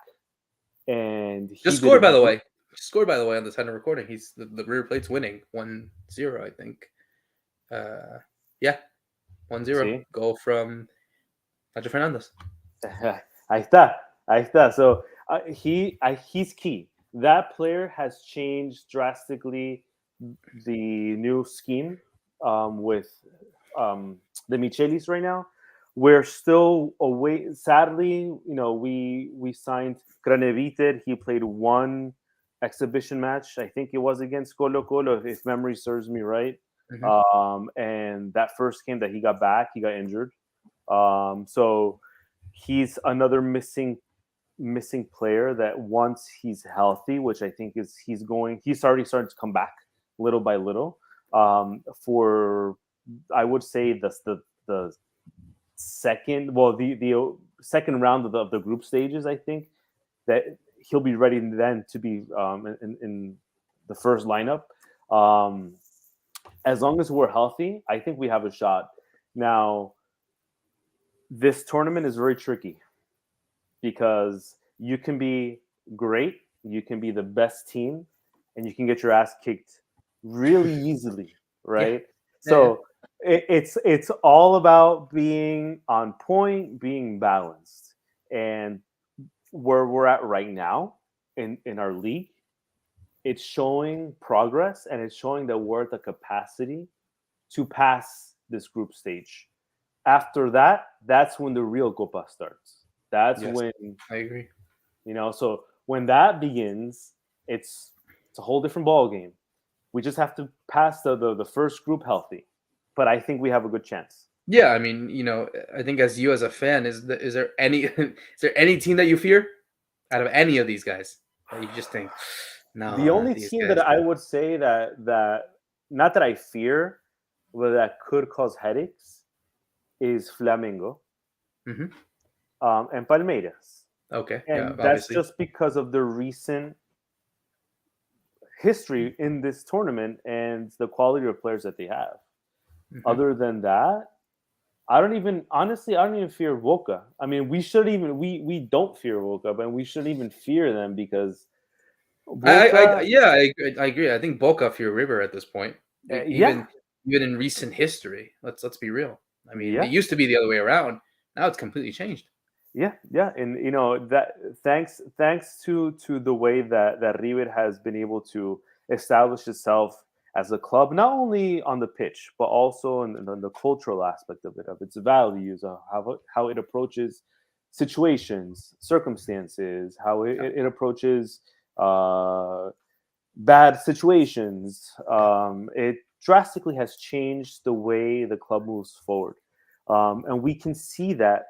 and he Just did a scored, by the good. way. Just scored, by the way, on the time of recording. He's the River Plate's winning 1-0, I think. Yeah, 1-0. See, Goal from Nacho Fernandez. ahí está, ahí está. So he's key. That player has changed drastically the new scheme with the Michelis right now. We're still away. Sadly, we signed Graneviter. He played one exhibition match. I think it was against Colo Colo, if memory serves me right. Hmm. And that first game that he got back, he got injured. So he's another missing player that once he's healthy, which I think is he's already starting to come back little by little. For I would say the second, well, the second round of the group stages, I think that he'll be ready then to be in the first lineup. Um, as long as we're healthy, I think we have a shot. Now, this tournament is very tricky because you can be great, you can be the best team, and you can get your ass kicked really easily, Yeah, right? yeah, So it's all about being on point, being balanced, and where we're at right now in our league, it's showing progress and it's showing that we're at the capacity to pass this group stage. After that, that's when the real Copa starts. That's yes, when I agree. so when that begins, it's a whole different ball game. We just have to pass the first group healthy, but I think we have a good chance. Yeah, I mean, I think as you as a fan, is there any is there any team that you fear out of any of these guys that you just think, The no, not only these team that guys? I would say that not that I fear, but that could cause headaches is Flamengo Hmm. and Palmeiras, Okay, yeah, and that's obviously. just because of the recent history in this tournament and the quality of players that they have. Hmm. Other than that, I don't even honestly. I don't even fear Boca. I mean, we don't fear Boca, but we shouldn't even fear them because Boca, I agree. I think Boca fear River at this point. yeah, Even in recent history. Let's be real. I mean, it yeah, used to be the other way around. Now it's completely changed. yeah, and that thanks to the way that River has been able to establish itself as a club, not only on the pitch but also in the cultural aspect of it, of its values, how it approaches situations, circumstances, how Yeah. it approaches uh, bad situations. It drastically has changed the way the club moves forward, and we can see that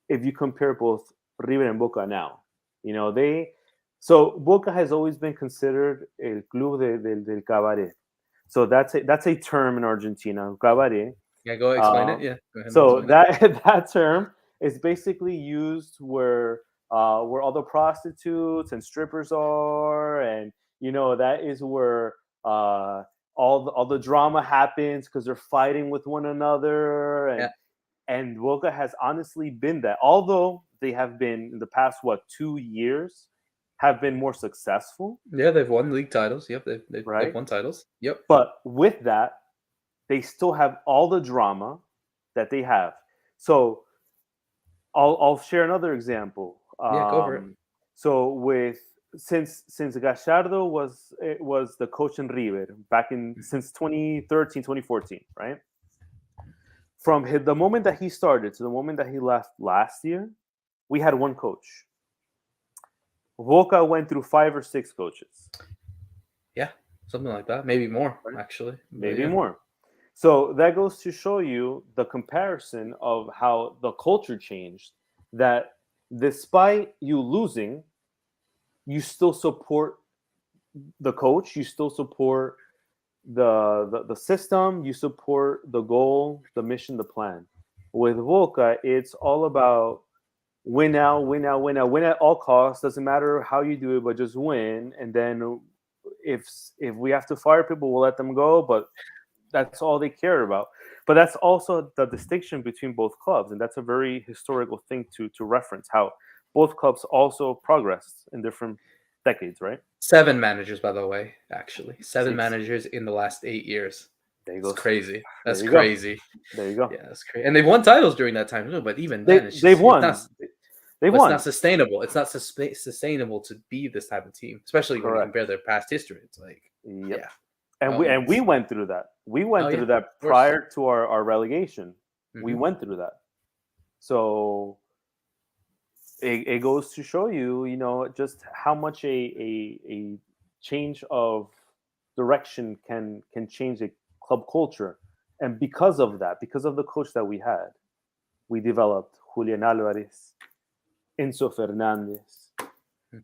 if you compare both River and Boca now. They so Boca has always been considered el club del cabaret. So that's a term in Argentina, cabaret. Yeah, go explain it. Um, Yeah, go ahead and so explain it. that that term is basically used where all the prostitutes and strippers are, and that is where all the drama happens because they're fighting with one another, Yeah, and Boca has honestly been that. Although they have been in the past 2 years have been more successful, yeah, they've won league titles. Yep, they've right? won titles. Yep. But with that, they still have all the drama that they have. So I'll share another example. Yeah, go for it. So with since Gallardo was the coach in River back in since 2013, 2014, right? From the moment that he started to the moment that he left last year, we had one coach. Boca went through 5 or 6 coaches, Yeah, something like that. Maybe more, right? actually. But Maybe yeah, more. So that goes to show you the comparison of how the culture changed. That despite you losing, you still support the coach, you still support the system, you support the goal, the mission, the plan. With Boca, it's all about win now, win now, win now, win at all costs. Doesn't matter how you do it, but just win. And then if if we have to fire people, we'll let them go. But that's all they care about. But that's also the distinction between both clubs, and that's a very historical thing to reference how both clubs also progressed in different decades, right? 7 managers, by the way. Actually, seven Six. managers in the last 8 years. There you It's go. crazy. There That's you go. crazy. There you go. Yeah, that's crazy. And they've won titles during that time too. But even then, They've it's not. won. They've But it's not won. sustainable. It's not sustainable to be this type of team, especially when you Correct. compare their past history. It's like, Yep. yeah, And no, we went through that. We oh went yeah, through of that course. prior to our relegation. We Hmm. went through that. So it goes to show you, just how much a change of direction can change a club culture. And because of that, because of the coach that we had, we developed Julian Alvarez, Enzo Fernandez, Hmm.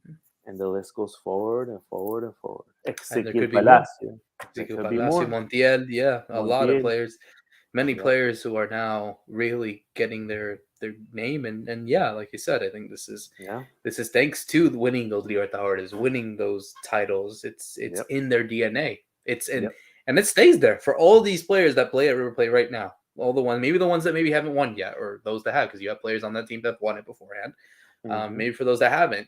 and the list goes forward and forward and forward. And there Ezequiel could be more. Palacio. There Ezequiel could be Palacio, more. Montiel, yeah, a lot of Montiel. players, many Yep. players who are now really getting their name, and yeah, like you said, I think Yeah. this is thanks to winning those Libertadores, winning those titles. It's Yep. in their DNA. It's in Yep. and it stays there for all these players that play at River Plate right now. All the ones that maybe haven't won yet, or those that have, because you have players on that team that won it beforehand. Mm-hmm. Maybe for those that haven't,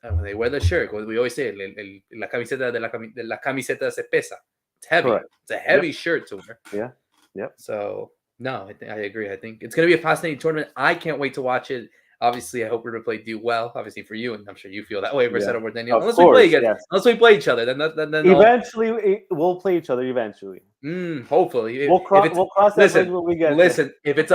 when they wear the shirt, what we always say, la camiseta de la camiseta se pesa. It's heavy. Correct. It's a Yep. heavy shirt to wear. Yeah. Yep. So no, I agree. I think it's going to be a fascinating tournament. I can't wait to watch it. Obviously, I hope River Plate do well. Obviously for you, and I'm sure you feel that way for Yeah. Cerro Porteño. Of course. Yes. Unless we play each other, then I'll Eventually, we'll play each other. Eventually, hopefully. we'll If it's we'll cross that bridge when we get there. if it's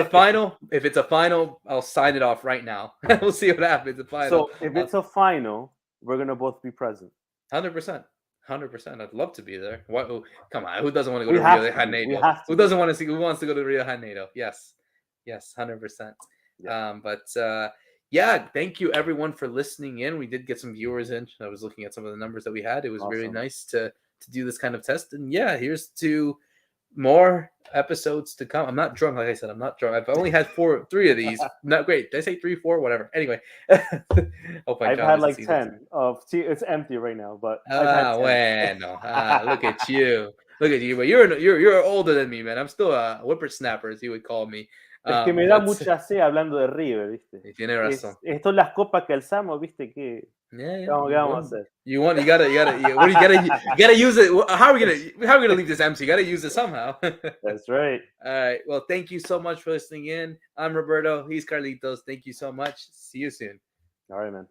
a final, I'll sign it off right now. We'll see what happens. A final. So if it's a final, we're gonna both be present. 100%. 100%. I'd love to be there. What? Come on. Who doesn't want to go We to have Rio de to be. We Janeiro? have to Who be. doesn't want to see? Who wants to go to Rio de Janeiro? Yes. Yes. 100%. Yeah. Yeah. Thank you everyone for listening in. We did get some viewers in. I was looking at some of the numbers that we had. It was really Awesome. nice to do this kind of test. And yeah, here's to more episodes to come. I'm not drunk, like I said. I'm not drunk. I've only had 3 of these. Not great. Did I say 3, 4, whatever? Anyway, hope I've had like 10 of tea. It's empty right now, but I've had 10. Bueno. Look at you. Look at you. But you're older than me, man. I'm still a whippersnapper, as you would call me. Es que me da But mucha sed hablando de River, ¿viste? tiene razón. Esto son las copas que alzamos, ¿viste? Yeah, ¿Qué yeah. vamos a hacer? You gotta. Yeah, what do you gotta use it? How are we gonna leave this empty? You gotta use it somehow. That's right. All right. Well, thank you so much for listening in. I'm Roberto. He's Carlitos. Thank you so much. See you soon. All right, man.